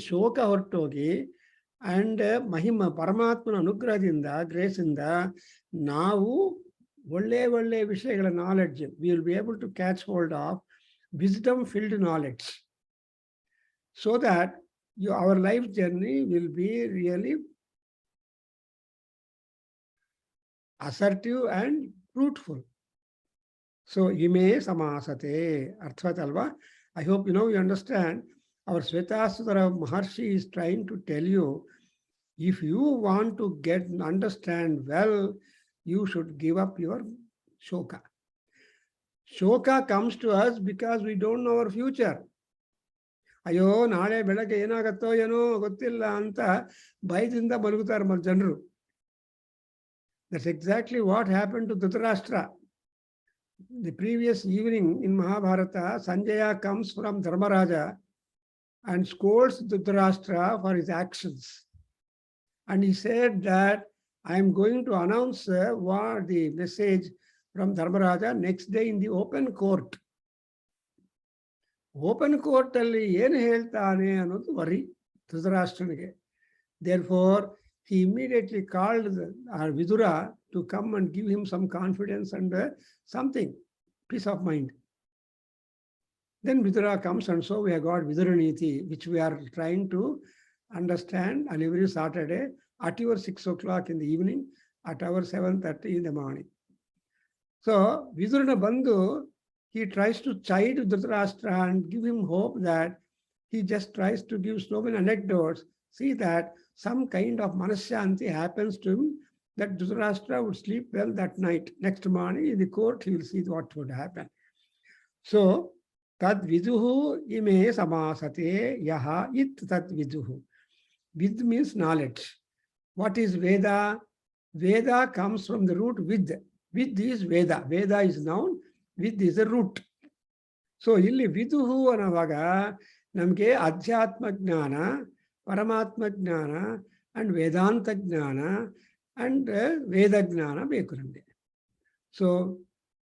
ಶೋಕ ಹೊರಟೋಗಿ ಅಂಡ್ ಪರಮಾತ್ಮನ ಅನುಗ್ರಹದಿಂದ, ಗ್ರೇಸಿಂದ ನಾವು ಒಳ್ಳೆ ವಿಷಯಗಳ knowledge, we will be able to catch hold of wisdom filled knowledge, so that our life journey will be really assertive and fruitful. So ime samasate arthat alva. I hope you understand. Our Svetasvataropanishad Maharshi is trying to tell you, if you want to understand well, you should give up your shoka. Shoka comes to us because we don't know our future. ಅಯ್ಯೋ ನಾಳೆ ಬೆಳಗ್ಗೆ ಏನಾಗತ್ತೋ ಏನೋ ಗೊತ್ತಿಲ್ಲ ಅಂತ ಭಯದಿಂದ ಮಲಗುತ್ತಾರೆ ಜನರು. That's exactly what happened to Dhritarashtra. The previous evening in Mahabharata, Sanjaya comes from Dharmaraja and scolds Dhritarashtra for his actions. And he said that I am going to announce the message from Dharmaraja next day in the open court. Open court ಅಲ್ಲಿ ಏನು ಹೇಳ್ತಾನೆ ಅನ್ನೋದು worry ಧೃತರಾಷ್ಟ್ರನಿಗೆ. Therefore, he immediately called Vidura to come and give him some confidence and something, peace of mind. Then Vidura comes, and so we have got Viduraniti, which we are trying to understand on every Saturday at your 6 o'clock in the evening, at our 7:30 in the morning. So Vidurana ಬಂದು he tries to chide Dhritarashtra and give him hope that he just tries to give so many anecdotes. See that some kind of manasyanti happens to him, that Dhritarashtra would sleep well that night. Next morning in the court, he will see what would happen. So, tad viduhu ime samasate yaha it tad viduhu. Vid means knowledge. What is Veda? Veda comes from the root vid. Vid is Veda. Veda is noun. Vid is a root. So, illi viduhu anavaga namge adhyatma jnana, paramatma jnana, and Vedanta jnana, and Veda jnana beku namge. So,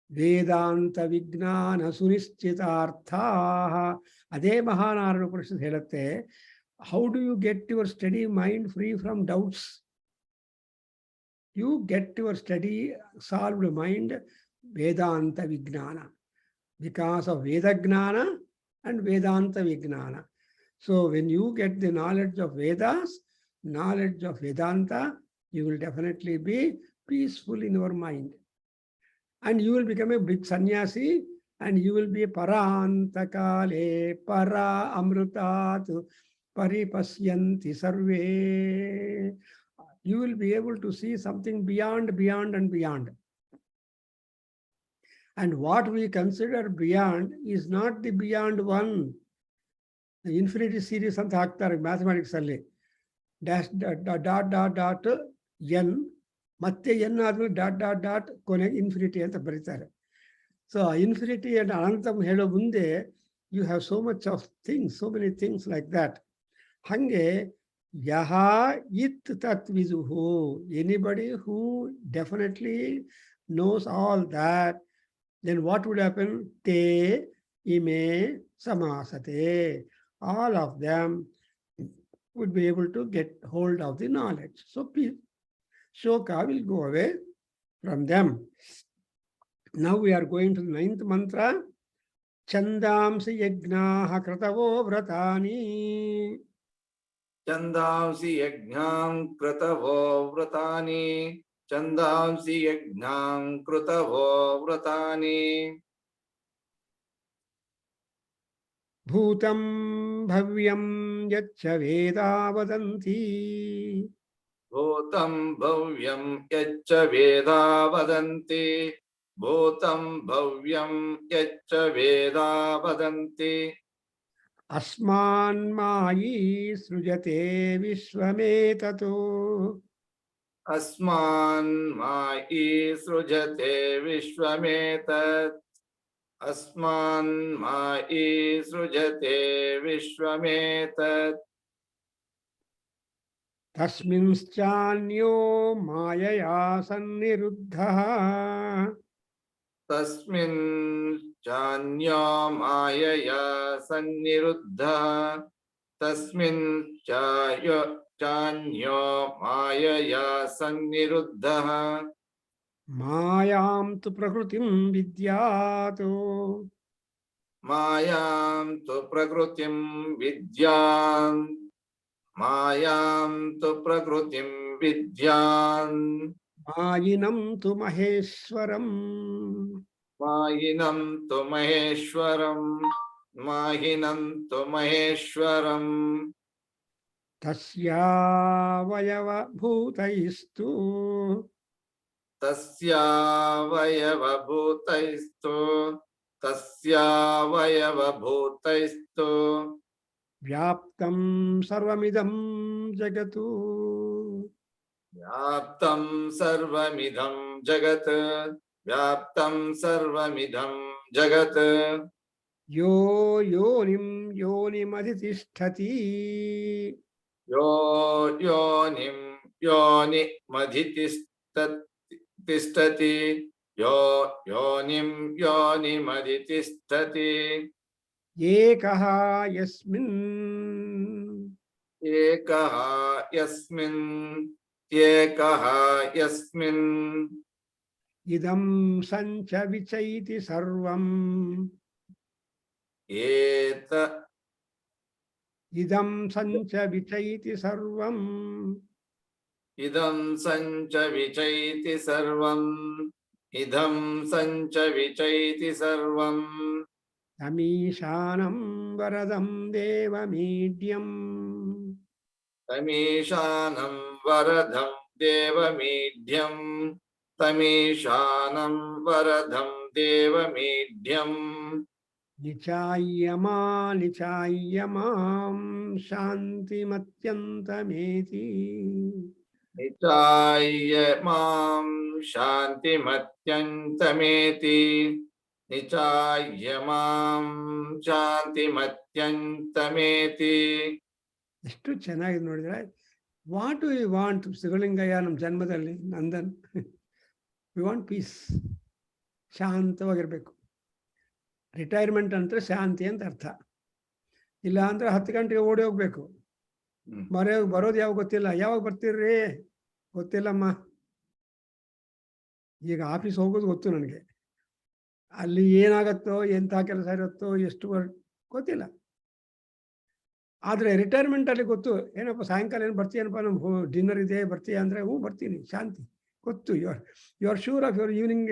Vedanta Vijnana Sunischitartha. Ade Mahanarana Upanishad ಹೇಳುತ್ತೆ, how do you get your steady mind free from doubts? You get your steady, solved mind, Vedanta Vijnana, because of Veda Gnana and Vedanta Vijnana. So when you get the knowledge of Vedas, knowledge of Vedanta, you will definitely be peaceful in your mind. And you will become a big sannyasi, and you will be parantakale para amrutat paripasyanti sarve. You will be able to see something beyond, beyond, and beyond. And what we consider beyond is not the beyond one. The infinity series ಅಂತ ಹಾಕ್ತಾರೆ mathematics ಅಲ್ಲಿ, dash dot dot dot N, ಮತ್ತೆ N ಆದ್ಮೇಲೆ dot dot dot ಕೊನೆಗೆ infinity ಅಂತ ಬರೀತಾರೆ. So infinity and ಅನಂತಮ್ ಹೇಳೋ ಮುಂದೆ you have so much of things, so many things like that. ಹಂಗೆ ಯಹ ಇತ್ ತತ್ ವಿದುಹು, anybody who definitely knows all that, then what would happen? Te ime samasate. All of them would be able to get hold of the knowledge. So Shoka will go away from them. Now we are going to the 9th mantra. Chandamsi yajnaha kratavo vratani. Chandamsi yajnam kratavo vratani. Chandamsi yajnam kratavo vratani. Bhutam bhavyam yacha veda vadanti. Bhutam bhavyam yacha veda vadanti. Bhutam bhavyam yacha veda vadanti. Asman mayi srujate vishvametato. Asman mayi srujate vishvametat. Asman mayi srujate vishvametat. Tasminschanyo mayaya sanniruddhaha. Tasmin chanyo mayaya sanniruddha. Tasmin chanyo mayaya sanniruddha. Mayam tu prakrutim vidyato. Mayam tu prakrutim vidyan. Mayam tu prakrutim vidyan. Mayinam tu maheshwaram. Mayinam tu maheshwaram. Mayinam tu maheshwaram. Tasya vayava bhutaistu. Tasya vayava bhutaistu. Tasya vayava bhutaistu. Vyaptam sarvamidam jagatu. Vyaptam sarvamidam jagat. Vyaptam sarvamidam jagat. Yo yonim yonim adhitisthati. Yo yonim yoni madhitishtati. Yo yonim yoni madhitishtati. Ekaha yasmin. Ekaha yasmin. Ekaha yasmin. Idam sancha vichaiti sarvam. Eta. Idam sancha vichaiti sarvam. Idam sancha vichaiti sarvam. idham sancha vichaiti sarvam tamīṣānam varadam devamīdyam tamīṣānam varadham devamīdyam tamīṣānam varadham devamīdyam nichāyamām shantimatyantαμeti nichāya mam shantimatyantαμeti nichāya mam shantimatyantαμeti. ಎಷ್ಟು ಚೆನ್ನಾಗಿ ನೋಡಿದ್ರೆ what do you want ಶಿವಲಿಂಗಯ್ಯ ನಮ್ಮ ಜನ್ಮದಲ್ಲಿ ನಂದನ್ we want peace, ಶಾಂತವಾಗಿರ್ಬೇಕು. Retirement ಅಂದರೆ ಶಾಂತಿ ಅಂತ ಅರ್ಥ. ಇಲ್ಲ ಅಂದ್ರೆ 10 ಗಂಟೆಗೆ ಓಡಿ ಹೋಗ್ಬೇಕು, ಬರೋದು ಯಾವಾಗ ಗೊತ್ತಿಲ್ಲ. ಯಾವಾಗ ಬರ್ತೀರ್ರಿ ಗೊತ್ತಿಲ್ಲಮ್ಮ. ಈಗ ಆಫೀಸ್ ಹೋಗೋದು ಗೊತ್ತು ನನಗೆ, ಅಲ್ಲಿ ಏನಾಗತ್ತೋ ಎಂಥ ಕೆಲಸ ಇರುತ್ತೋ ಎಷ್ಟು ಗೊತ್ತಿಲ್ಲ. ಆದರೆ ರಿಟೈರ್ಮೆಂಟಲ್ಲಿ ಗೊತ್ತು, ಏನಪ್ಪ ಸಾಯಂಕಾಲ ಏನು ಬರ್ತೀಯನಪ್ಪ, ನಮ್ಮ ಡಿನ್ನರ್ ಇದೆ ಬರ್ತೀಯ ಅಂದರೆ ಹ್ಞೂ ಬರ್ತೀನಿ, ಶಾಂತಿ ಗೊತ್ತು. You are sure of your evening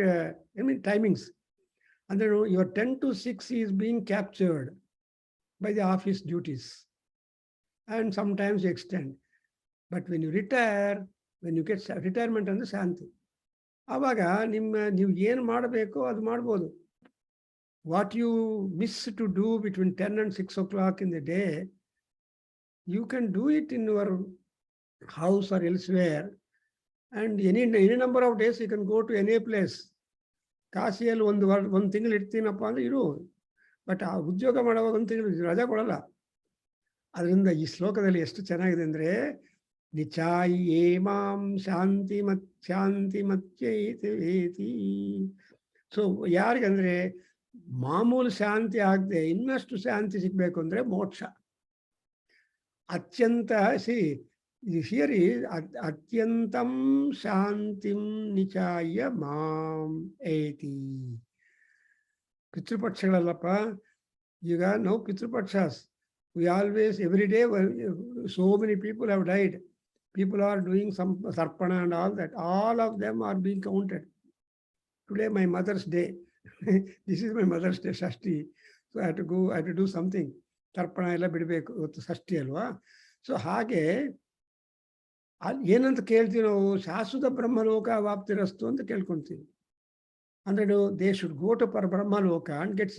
timings. ಅಂದರೆ your 10 to 6 is being captured by the office duties and sometimes you extend. But when you retire, when you get retirement ಅಂದರೆ ಶಾಂತಿ. ಆವಾಗ ನೀವು ಏನು ಮಾಡಬೇಕೋ ಅದು ಮಾಡ್ಬೋದು. What you miss to do between 10 and 6 o'clock in the day, you can do it in your house or elsewhere, and any number of days you can go to any place. ಕಾಶಿಯಲ್ಲಿ ಒಂದು ತಿಂಗಳು ಇರ್ತೀನಪ್ಪ ಅಂದರೆ ಇರು, but ಆ ಉದ್ಯೋಗ ಮಾಡುವಾಗ 1 ತಿಂಗಳು ರಜಾ ಕೊಡಲ್ಲ. ಅದರಿಂದ ಈ ಶ್ಲೋಕದಲ್ಲಿ ಎಷ್ಟು ಚೆನ್ನಾಗಿದೆ ಅಂದರೆ, ನಿಚಾಯೇಮಾಂ ಶಾಂತಿಮತ್ಯೈತಿ. ಸೊ ಯಾರಿಗಂದ್ರೆ ಮಾಮೂಲು ಶಾಂತಿ ಆಗದೆ ಇನ್ನಷ್ಟು ಶಾಂತಿ ಸಿಗಬೇಕು ಅಂದರೆ ಮೋಕ್ಷ. ಅತ್ಯಂತ ಹಿಯರ್ ಈಸ್ ಅತ್ಯಂತಂ ಶಾಂತಿಂ ನಿಚಾಯ ಮಾಂ ಏತಿ. ಪಿತೃಪಕ್ಷಗಳಲ್ಲಪ್ಪ, ಈಗ ನಾವು ಪಿತೃಪಕ್ಷಸ್. We always, every day, so many people have died. People are doing some sarpana and all that. All of them are being counted. Today, my mother's day. This is my mother's day, Shashti. So I had to do something. Sarpana ಎಲ್ಲ ಬಿಡಬೇಕು, ಇವತ್ತು ಷಷ್ಠಿ ಅಲ್ವಾ. So ಹಾಗೆ ಏನಂತ ಕೇಳ್ತೀವಿ ನಾವು, ಶಾಶ್ವತ ಬ್ರಹ್ಮಲೋಕ ವಾಪ್ತಿರಸ್ತು ಅಂತ ಕೇಳ್ಕೊತೀವಿ. ಅಂದರೆ they should go to Brahmaloka and get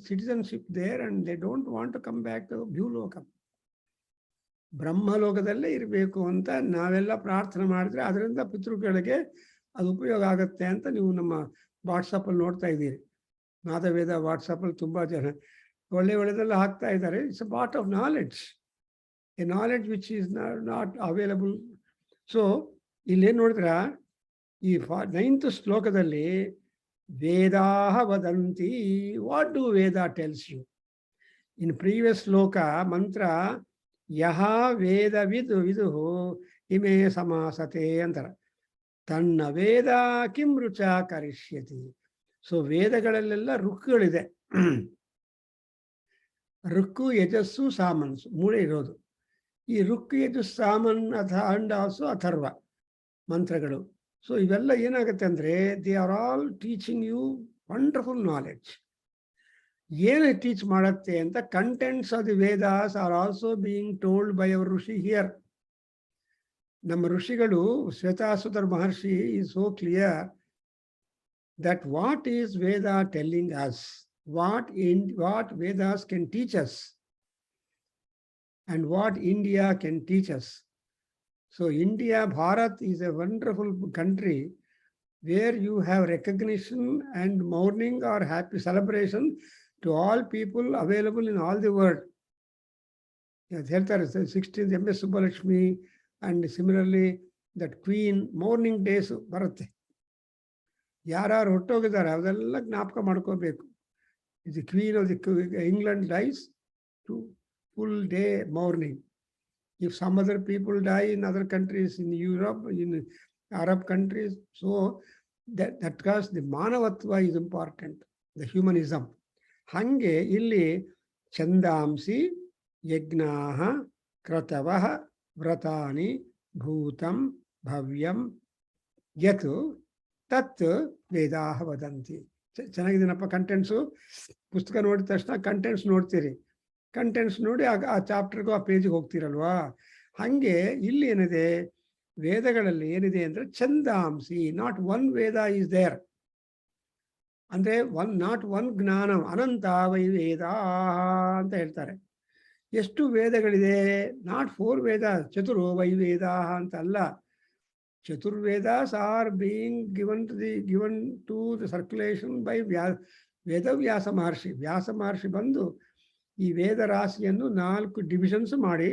citizenship there, and they don't want to come back to Bhuloka. ಬ್ರಹ್ಮಲೋಕದಲ್ಲೇ ಇರಬೇಕು ಅಂತ ನಾವೆಲ್ಲ ಪ್ರಾರ್ಥನೆ ಮಾಡಿದ್ರೆ ಅದರಿಂದ ಪಿತೃಗಳಿಗೆ ಅದು ಉಪಯೋಗ ಆಗುತ್ತೆ ಅಂತ ನೀವು ನಮ್ಮ ವಾಟ್ಸಪ್ಪಲ್ಲಿ ನೋಡ್ತಾ ಇದ್ದೀರಿ. ನಾದವೇದ ವಾಟ್ಸಪ್ಪಲ್ಲಿ ತುಂಬ ಜನ ಒಳ್ಳೆಯದೆಲ್ಲ ಹಾಕ್ತಾ ಇದ್ದಾರೆ. It's a part of knowledge, a knowledge which is not available. So ಇಲ್ಲೇನು ನೋಡಿದ್ರ, ಈ 9th ಶ್ಲೋಕದಲ್ಲಿ ವೇದಾಹ ವದಂತಿ. What do Veda tells you? In previous shloka ಮಂತ್ರ ಯಹ ವೇದ ವಿದುಹು ಇಮೇ ಸಮಾಸತೆ ಅಂತಾರೆ. ತನ್ನ ವೇದ ಕಿಂ ರುಚ ಕರಿಷ್ಯತಿ. ಸೊ ವೇದಗಳಲ್ಲೆಲ್ಲ ಋಕ್ಕುಗಳಿದೆ. ಋಕ್ಕು, ಯಜಸ್ಸು, ಸಾಮನ್ಸು 3 ಇರೋದು. ಈ ಋಕ್ಕು, ಯಜಸ್ಸು, ಸಾಮನ್ ಅಂಡ್ ಆಲ್ಸೋ ಅಥರ್ವ ಮಂತ್ರಗಳು. ಸೊ ಇವೆಲ್ಲ ಏನಾಗುತ್ತೆ ಅಂದರೆ, they are all teaching you wonderful knowledge. ಏನು ಟೀಚ್ ಮಾಡುತ್ತೆ ಅಂತ, contents of the Vedas are also being told by our rishi here. ನಮ್ಮ ಋಷಿಗಳು, Shvetashvatara Maharshi is so clear that what is Veda telling us, what Vedas can teach us, and what India can teach us. So India, Bharat, is a wonderful country where you have recognition and mourning or happy celebration to all people available in all the world. There is 16th MS Subbalakshmi, and similarly that Queen mourning days ಬರುತ್ತೆ. ಯಾರು ಹೊಟ್ಟೋಗಿದ್ದಾರೆ ಅದೆಲ್ಲ ಜ್ಞಾಪಕ ಮಾಡ್ಕೋಬೇಕು. The queen of the England dies two full day mourning. If some other people die in other countries, in Europe, in Arab countries, so that cause the ಮಾನವತ್ವ is important, the humanism. ಹಾಗೆ ಇಲ್ಲಿ ಛಂದಾಂಸಿ ಯಜ್ಞಾಃ ಕ್ರತವಃ ವ್ರತಾನಿ ಭೂತಂ ಭವ್ಯಂ ಯತ್ ತತ್ ವೇದಾಹ ವದಂತಿ. ಚೆನ್ನಾಗಿದ್ದೀನಪ್ಪ contents. ಪುಸ್ತಕ ನೋಡಿದ ತಕ್ಷಣ contents ನೋಡ್ತೀರಿ, ಕಂಟೆಂಟ್ಸ್ ನೋಡಿ ಆ ಚಾಪ್ಟರ್ಗೂ ಆ ಪೇಜಿಗೆ ಹೋಗ್ತೀರಲ್ವಾ. ಹಾಗೆ ಇಲ್ಲಿ ಏನಿದೆ ವೇದಗಳಲ್ಲಿ ಏನಿದೆ ಅಂದರೆ ಛಂದಾಂಸಿ, not one Veda is there. ಅಂದರೆ ನಾಟ್ ಒನ್ ಜ್ಞಾನ, ಅನಂತ ವೈ ವೇದ ಅಂತ ಹೇಳ್ತಾರೆ. ಎಷ್ಟು ವೇದಗಳಿದೆ? ನಾಟ್ 4 ವೇದ, ಚತುರೋ ವೈ ವೇದ ಅಂತ ಅಲ್ಲ. ಚತುರ್ವೇದಾಸ್ are being given to the circulation by Vedavyasa Maharshi. Vyasa Maharshi ಬಂದು ಈ ವೇದ ರಾಶಿಯನ್ನು 4 ಡಿವಿಷನ್ಸ್ ಮಾಡಿ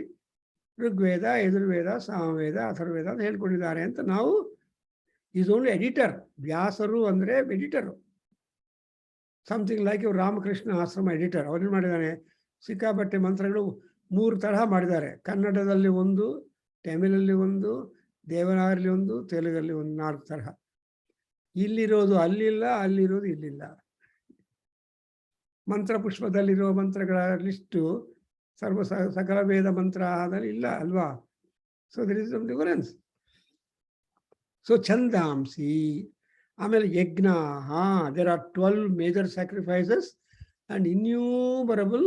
ಋಗ್ವೇದ, ಯಜುರ್ವೇದ, ಸಾಮವೇದ, ಅಥರ್ವೇದ ಅಂತ ಹೇಳ್ಕೊಂಡಿದ್ದಾರೆ ಅಂತ ನಾವು ಈಸ್ ಓನ್ಲಿ ಎಡಿಟರ್. ವ್ಯಾಸರು ಅಂದರೆ ಎಡಿಟರು. ಸಮಥಿಂಗ್ ಲೈಕ್ ಇವ್ರು ರಾಮಕೃಷ್ಣ ಆಶ್ರಮ ಎಡಿಟರ್. ಅವ್ರೇನು ಮಾಡಿದ್ದಾನೆ, ಸಿಕ್ಕಾಪಟ್ಟೆ ಮಂತ್ರಗಳು 3 ತರಹ ಮಾಡಿದ್ದಾರೆ. ಕನ್ನಡದಲ್ಲಿ ಒಂದು, ತಮಿಳಲ್ಲಿ ಒಂದು, ದೇವನಾಗರಿಲಿ ಒಂದು, ತೆಲುಗಲ್ಲಿ ಒಂದು, 4 ತರಹ. ಇಲ್ಲಿರೋದು ಅಲ್ಲಿಲ್ಲ, ಅಲ್ಲಿರೋದು ಇಲ್ಲಿಲ್ಲ. ಮಂತ್ರ ಪುಷ್ಪದಲ್ಲಿರೋ ಮಂತ್ರಗಳ ಲಿಸ್ಟು ಸಕಲ ವೇದ ಮಂತ್ರ ಆದಲ್ಲಿ ಇಲ್ಲ ಅಲ್ವಾ. So there is some difference. So ಛಂದಾಂಸಿ. ಆಮೇಲೆ ಯಜ್ಞ, there are 12 major sacrifices and innumerable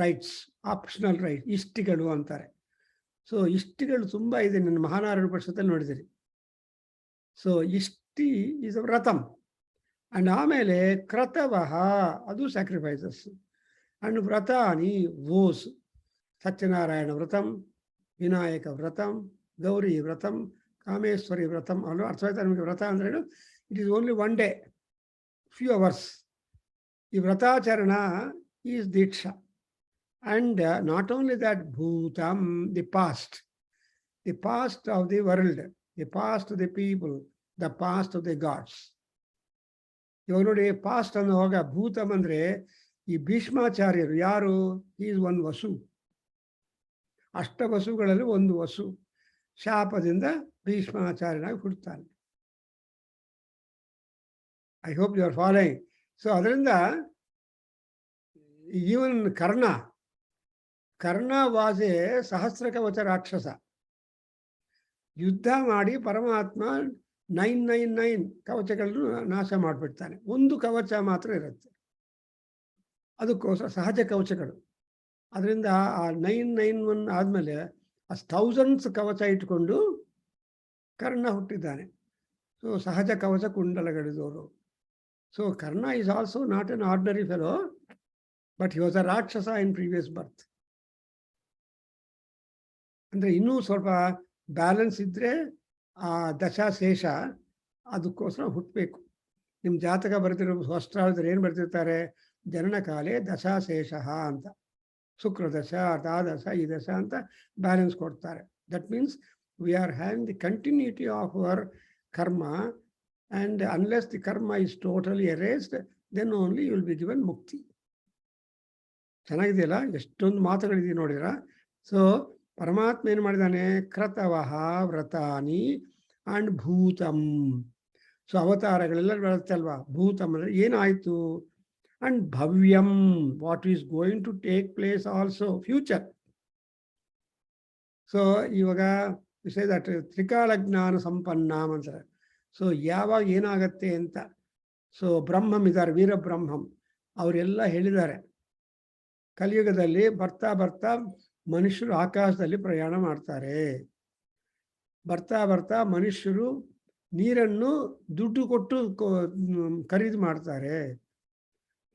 rites, optional rite, ಇಷ್ಟಿಗಳು ಅಂತಾರೆ. ಸೊ ಇಷ್ಟಿಗಳು ತುಂಬ ಇದೆ, ನನ್ನ ಮಹಾನಾರಾಯಣ ಉಪನಿಷತ್ತಲ್ಲಿ ನೋಡಿದಿರಿ. ಸೊ ಇಷ್ಟಿ ಈಸ್ ವ್ರತಂ. ಆ್ಯಂಡ್ ಆಮೇಲೆ ಕ್ರತವಃ, ಅದು ಸ್ಯಾಕ್ರಿಫೈಸಸ್. ಆ್ಯಂಡ್ ವ್ರತಾನಿ ವೋಸ್, ಸತ್ಯನಾರಾಯಣ ವ್ರತಂ, ವಿನಾಯಕ ವ್ರತಂ, ಗೌರಿ ವ್ರತಂ, ಕಾಮೇಶ್ವರಿ ವ್ರತಂ. ಅಲ್ಲೂ ಅರ್ಥವಾಯ್ತಾ ನಿಮಗೆ? ವ್ರತ ಅಂದ್ರೇನು? It is only 1 day, few hours. ಈ ವ್ರತಾಚರಣ ಈಸ್ ದೀಕ್ಷಾ. And not only that, bhutam, the past of the world, the past of the people, the past of the gods. ಇವಾಗ ನೋಡಿ, ಪಾಸ್ಟ್ ಅನ್ನುವಾಗ ಭೂತಮ್ ಅಂದರೆ ಈ ಭೀಷ್ಮಾಚಾರ್ಯರು ಯಾರು? ಈಸ್ ಒಂದು ವಸು. ಅಷ್ಟವಸುಗಳಲ್ಲಿ ಒಂದು ವಸು. ಶಾಪದಿಂದ ಭೀಷ್ಮಾಚಾರ್ಯನಾಗಿ ಹುಡ್ತಾನೆ. I hope you are following. So ಅದರಿಂದ even Karna was a Sahasrakavacha rakshasa. ಯುದ್ಧ ಮಾಡಿ ಪರಮಾತ್ಮ 999 ಕವಚಗಳನ್ನು ನಾಶ ಮಾಡಿಬಿಡ್ತಾನೆ. ಒಂದು ಕವಚ ಮಾತ್ರ ಇರುತ್ತೆ, ಅದಕ್ಕೋಸ್ಕರ ಸಹಜ ಕವಚಗಳು. ಅದರಿಂದ ಆ 991 ಆದಮೇಲೆ 1000s ಕವಚ ಇಟ್ಕೊಂಡು ಕರ್ಣ ಹುಟ್ಟಿದ್ದಾನೆ. ಸೊ ಸಹಜ ಕವಚ ಕುಂಡಲಗಳಿದವರು. So Karna is also not an ordinary fellow, but he was a rakshasa in previous ಬರ್ತ್. ಅಂದರೆ ಇನ್ನೂ ಸ್ವಲ್ಪ ಬ್ಯಾಲೆನ್ಸ್ ಇದ್ದರೆ ಆ ದಶಾಶೇಷ, ಅದಕ್ಕೋಸ್ಕರ ಹುಟ್ಟಬೇಕು. ನಿಮ್ಮ ಜಾತಕ ಬರ್ತಿರೋ ಹೊಸ್ಟ್ರಾದ್ರೆ ಏನು ಬರ್ತಿರ್ತಾರೆ? ಜನನ ಕಾಲೇ ದಶಾಶೇಷ ಅಂತ, ಶುಕ್ರದಶ, ದ್ವಾದಶ, ಈ ದಶ ಅಂತ ಬ್ಯಾಲೆನ್ಸ್ ಕೊಡ್ತಾರೆ. That means we are having the continuity of our karma, and unless the karma is totally erased, then only you will be given mukti. ಚೆನ್ನಾಗಿದೆಯಲ್ಲ? ಎಷ್ಟೊಂದು ಮಾತುಗಳಿದೆಯಾ ನೋಡಿದ್ರ? ಸೊ ಪರಮಾತ್ಮ ಏನು ಮಾಡಿದ್ದಾನೆ? ಕ್ರತವಃ ವ್ರತಾನಿ ಆ್ಯಂಡ್ ಭೂತಂ. ಸೊ ಅವತಾರಗಳೆಲ್ಲ ಬರುತ್ತೆ ಅಲ್ವಾ? ಭೂತಂ ಅಂದರೆ ಏನಾಯಿತು? ಆ್ಯಂಡ್ ಭವ್ಯಂ, what is going to take place also, future. So ಇವಾಗ ವಿಷಯ ದಟ್ ತ್ರಿಕಾಲ ಜ್ಞಾನ ಸಂಪನ್ನಂ ಅಂತಾರೆ. ಸೊ ಯಾವಾಗ ಏನಾಗತ್ತೆ ಅಂತ. ಸೊ ಬ್ರಹ್ಮಂ ಇದ್ದಾರೆ, ವೀರಬ್ರಹ್ಮಂ, ಅವರೆಲ್ಲ ಹೇಳಿದ್ದಾರೆ ಕಲಿಯುಗದಲ್ಲಿ ಬರ್ತಾ ಬರ್ತಾ ಮನುಷ್ಯರು ಆಕಾಶದಲ್ಲಿ ಪ್ರಯಾಣ ಮಾಡ್ತಾರೆ. ಬರ್ತಾ ಬರ್ತಾ ಮನುಷ್ಯರು ನೀರನ್ನು ದುಡ್ಡು ಕೊಟ್ಟು ಖರೀದಿ ಮಾಡ್ತಾರೆ.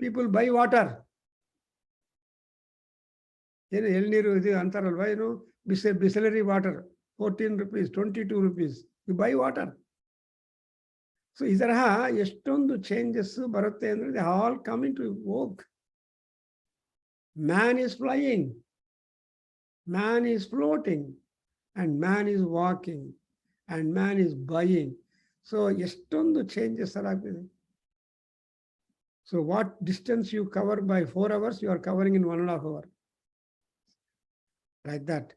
People buy water. ಏನು ಎಳ್ನೀರು ಇದು ಅಂತಾರಲ್ವ, ಏನು Bisleri water 14 rupees, 22 rupees, you buy water. So ಈ ತರಹ ಎಷ್ಟೊಂದು ಚೇಂಜಸ್ ಬರುತ್ತೆ ಅಂದರೆ they all coming to walk. Man is flying, man is floating, and man is walking, and man is buying. So ಎಷ್ಟೊಂದು ಚೇಂಜಸ್ ಆಗ್ತಿದೆ. So what distance you cover by 4 hours, you are covering in 1.5 hour, like that.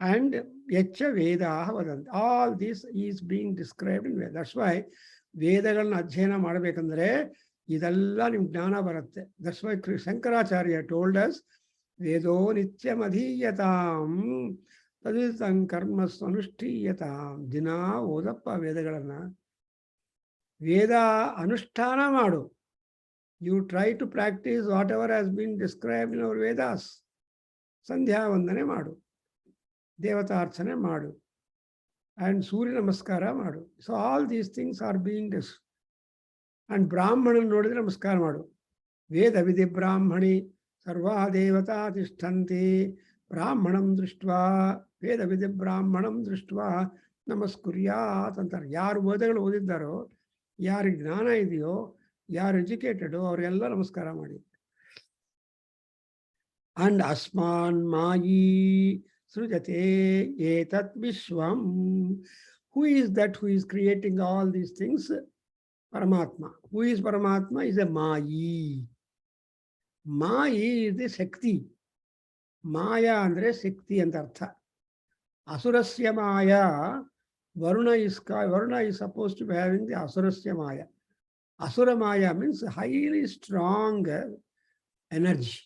And ಯಚ್ಚ ವೇದಾಃ ವದಂತಿ. All this is being described in Veda. That's why ವೇದಗಳನ್ನ ಅಧ್ಯಯನ ಮಾಡಬೇಕಂದ್ರೆ ಇದೆಲ್ಲ ನಿಮ್ಗೆ ಜ್ಞಾನ ಬರುತ್ತೆ. That's why Shankaracharya told us ವೇದೋ ನಿತ್ಯಮಧೀಯತಾಂ. ತದಿತಂ ಕರ್ಮಸ್ಸು ಅನುಷ್ಠೀಯತಾಂ. ದಿನ ಓದಪ್ಪ ವೇದಗಳನ್ನು, ವೇದ ಅನುಷ್ಠಾನ ಮಾಡು. You try to practice whatever has been described in our Vedas. ಸಂಧ್ಯಾ ವಂದನೆ ಮಾಡು, ದೇವತಾರ್ಚನೆ ಮಾಡು, ಆ್ಯಂಡ್ ಸೂರ್ಯ ನಮಸ್ಕಾರ ಮಾಡು. So all these things are being this. And ಬ್ರಾಹ್ಮಣನ ನೋಡಿದ್ರೆ ನಮಸ್ಕಾರ ಮಾಡು. ವೇದ ವಿಧಿ ಬ್ರಾಹ್ಮಣಿ ಸರ್ವಾ ದೇವತಾ ತಿಷ್ಠಂತಿ ಬ್ರಾಹ್ಮಣಂ ದೃಷ್ಟ್ವಾ ವೇದ ವಿಧಿ ಬ್ರಾಹ್ಮಣಂ ದೃಷ್ಟ್ವಾ ನಮಸ್ಕುರ್ಯಾತ್ ಅಂತಾರೆ. ಯಾರು ವೇದಗಳು ಓದಿದ್ದಾರೋ, ಯಾರಿಗೆ ಜ್ಞಾನ ಇದೆಯೋ, ಯಾರು ಎಜುಕೇಟೆಡು, ಅವರೆಲ್ಲ ನಮಸ್ಕಾರ ಮಾಡಿ. ಅಂಡ್ ಅಸ್ಮಾನ್ ಮಾಯಿ ಸೃಜತೆ ಏತತ್ ವಿಶ್ವಂ. Who is that who is creating all these things? Paramatma. Who is Paramatma? Is a ಮಾಯಿ. ಮಾಯಿ ಇಸ್ ದಿ ಶಕ್ತಿ. ಮಾಯಾ ಅಂದರೆ ಶಕ್ತಿ ಅಂತ ಅರ್ಥ. ಅಸುರಸ್ಯ ಮಾಯಾ. Varuna is supposed to be having the Asurasya Maya. Asura Maya means highly strong energy.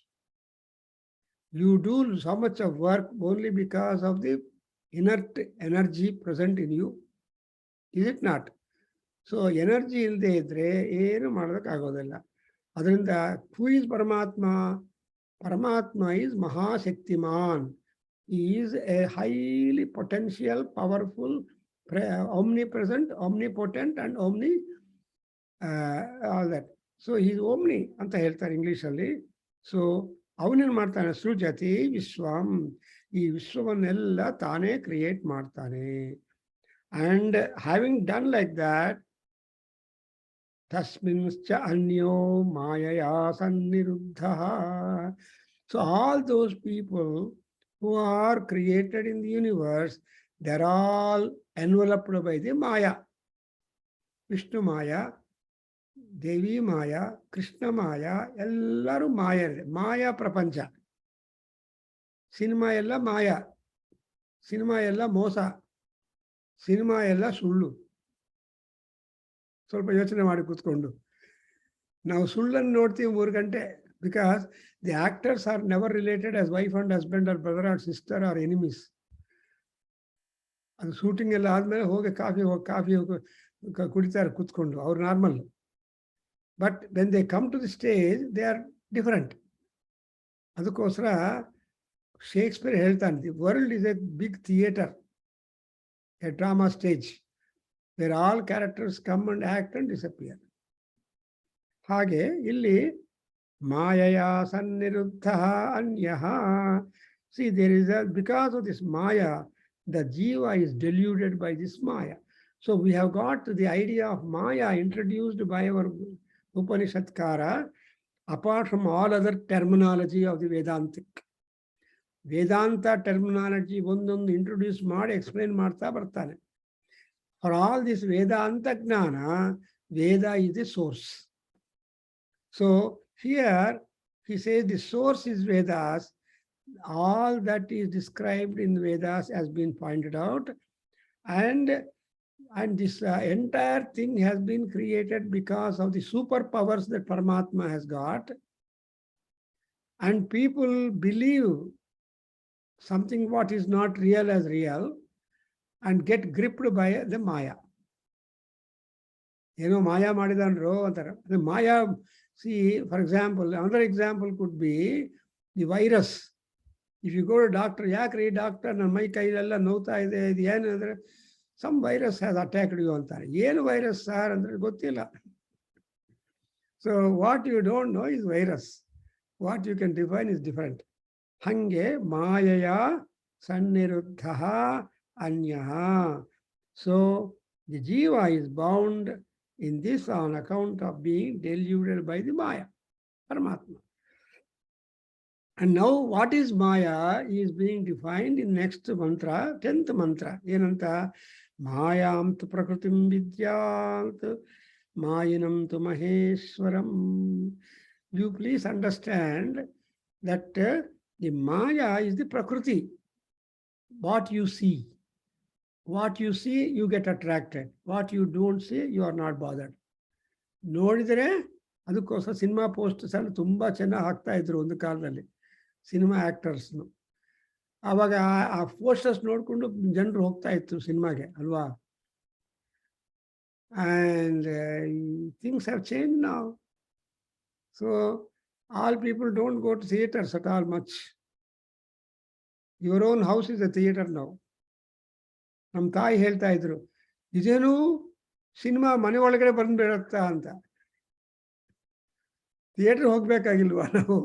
You do so much of work only because of the inert energy present in you. Is it not? So energy ಇಲ್ಲದೆ ಇದ್ರೆ ಏನು ಮಾಡೋದಕ್ಕಾಗೋದಿಲ್ಲ. ಅದರಿಂದ who is Paramatma? Paramatma is Mahashaktiman. He is a highly potential, powerful, omnipresent, omnipotent, and all that. So he is omni ಅಂತ ಹೇಳ್ತಾರೆ ಇಂಗ್ಲಿಷಲ್ಲಿ. So ಅವನೇನು ಮಾಡ್ತಾನೆ? ಸೃಜತಿ ವಿಶ್ವಂ. ಈ ವಿಶ್ವವನ್ನೆಲ್ಲ ತಾನೇ ಕ್ರಿಯೇಟ್ ಮಾಡ್ತಾನೆ. And having done like that, tasminscha anyo mayaya sanniruddha. So all those people who are created in the universe, they're all enveloped by the Maya. Vishnu Maya, Devi Maya, Krishna Maya, ellaru Maya. Maya prapancha. Cinema ella Maya. Cinema ella mosa. Cinema ಎಲ್ಲ ಸುಳ್ಳು. ಸ್ವಲ್ಪ ಯೋಚನೆ ಮಾಡಿ ಕೂತ್ಕೊಂಡು ನಾವು ಸುಳ್ಳನ್ನು ನೋಡ್ತೀವಿ 3 ಗಂಟೆ. Because the actors are never related as wife and husband or brother or sister or enemies. ಅದು ಶೂಟಿಂಗ್ ಎಲ್ಲ ಆದಮೇಲೆ ಹೋಗಿ ಕಾಫಿ ಕುಡಿತಾರೆ ಕೂತ್ಕೊಂಡು, ಅವ್ರು normal. But when they come to the stage they are different. ಅದಕ್ಕೋಸ್ಕರ ಶೇಕ್ಸ್ಪಿಯರ್ ಹೇಳ್ತಾನೆ, the world is a big theatre, a drama stage where all characters come and act and disappear. ಹಾಗೆ ಇಲ್ಲಿ ಮಾಯಾ ಸನ್ನಿರುದ್ಧ ಅನ್ಯಃ. See, there is because of this Maya, the Jiva is deluded by this Maya. So we have got the idea of Maya introduced by our Upanishatkara, apart from all other terminology of the Vedantic. Vedanta terminology ಒಂದೊಂದು introduce ಮಾಡಿ explain ಮಾಡ್ತಾ ಬರ್ತಾನೆ. For all this Vedanta jnana, Veda is the source. So here he says the source is Vedas. All that is described in Vedas has been pointed out, and this entire thing has been created because of the superpowers that Paramatma has got, and people believe something what is not real as real and get gripped by the Maya. ಏನೋ ಮಾಯಾ ಮಾಡಿದನ್ರು ಅಂತಾರೆ. ಮಾಯಾ, see, for example, another example could be the virus. If you go to doctor, ಯಾಕ್ರಿ doctor ನನ್ನ ಮೈ ಕೈಲೆಲ್ಲ ನೋವ್ತಾ ಇದೆ, ಇದು ಏನು ಅಂದರೆ some virus has attacked you ಅಂತಾರೆ. ಏನು ವೈರಸ್ ಸರ್ ಅಂದರೆ ಗೊತ್ತಿಲ್ಲ. So what you don't know is virus. What you can define is different. ಹಂಗೆ ಮಾಯೆಯ ಸನ್ನಿರುದ್ಧ ಅನ್ಯಃ. So the jiva is bound in this on account of being deluded by the Maya, Paramatma. And now what is Maya is being defined in next mantra, 10th mantra. ಏನಂತ? ಮಾಯಾಂ ತು ಪ್ರಕೃತಿಂ ವಿದ್ಯಾತ್ ಮಾಯಿನಂ ತು ಮಹೇಶ್ವರಂ. You please understand that the Maya is the Prakruti. What you see. What you see, you get attracted. What you don't see, you are not bothered. ನೋಡಿದರೆ ಅದಕ್ಕೋಸ್ಕರ cinema posters ಎಲ್ಲ ತುಂಬ ಚೆನ್ನಾಗಿ ಹಾಕ್ತಾ ಇದ್ರು ಒಂದು ಕಾಲದಲ್ಲಿ, ಸಿನಿಮಾ ಆ್ಯಕ್ಟರ್ಸ್ನು. ಆವಾಗ ಆ ಪೋಸ್ಟರ್ಸ್ ನೋಡಿಕೊಂಡು ಜನರು ಹೋಗ್ತಾ ಇತ್ತು ಸಿನಿಮಾಗೆ ಅಲ್ವಾ. And things have change now. So all people don't go to theatres at all much. Your own house is a theatre now. ನಮ್ಮ ತಾಯಿ ಹೇಳ್ತಾ ಇದ್ರು, ಇದೇನು ಸಿನಿಮಾ ಮನೆ ಒಳಗಡೆ ಬಂದ್ಬಿಡತ್ತಾ ಅಂತ. ಥಿಯೇಟ್ರ್ ಹೋಗ್ಬೇಕಾಗಿಲ್ವಾ ನಾವು?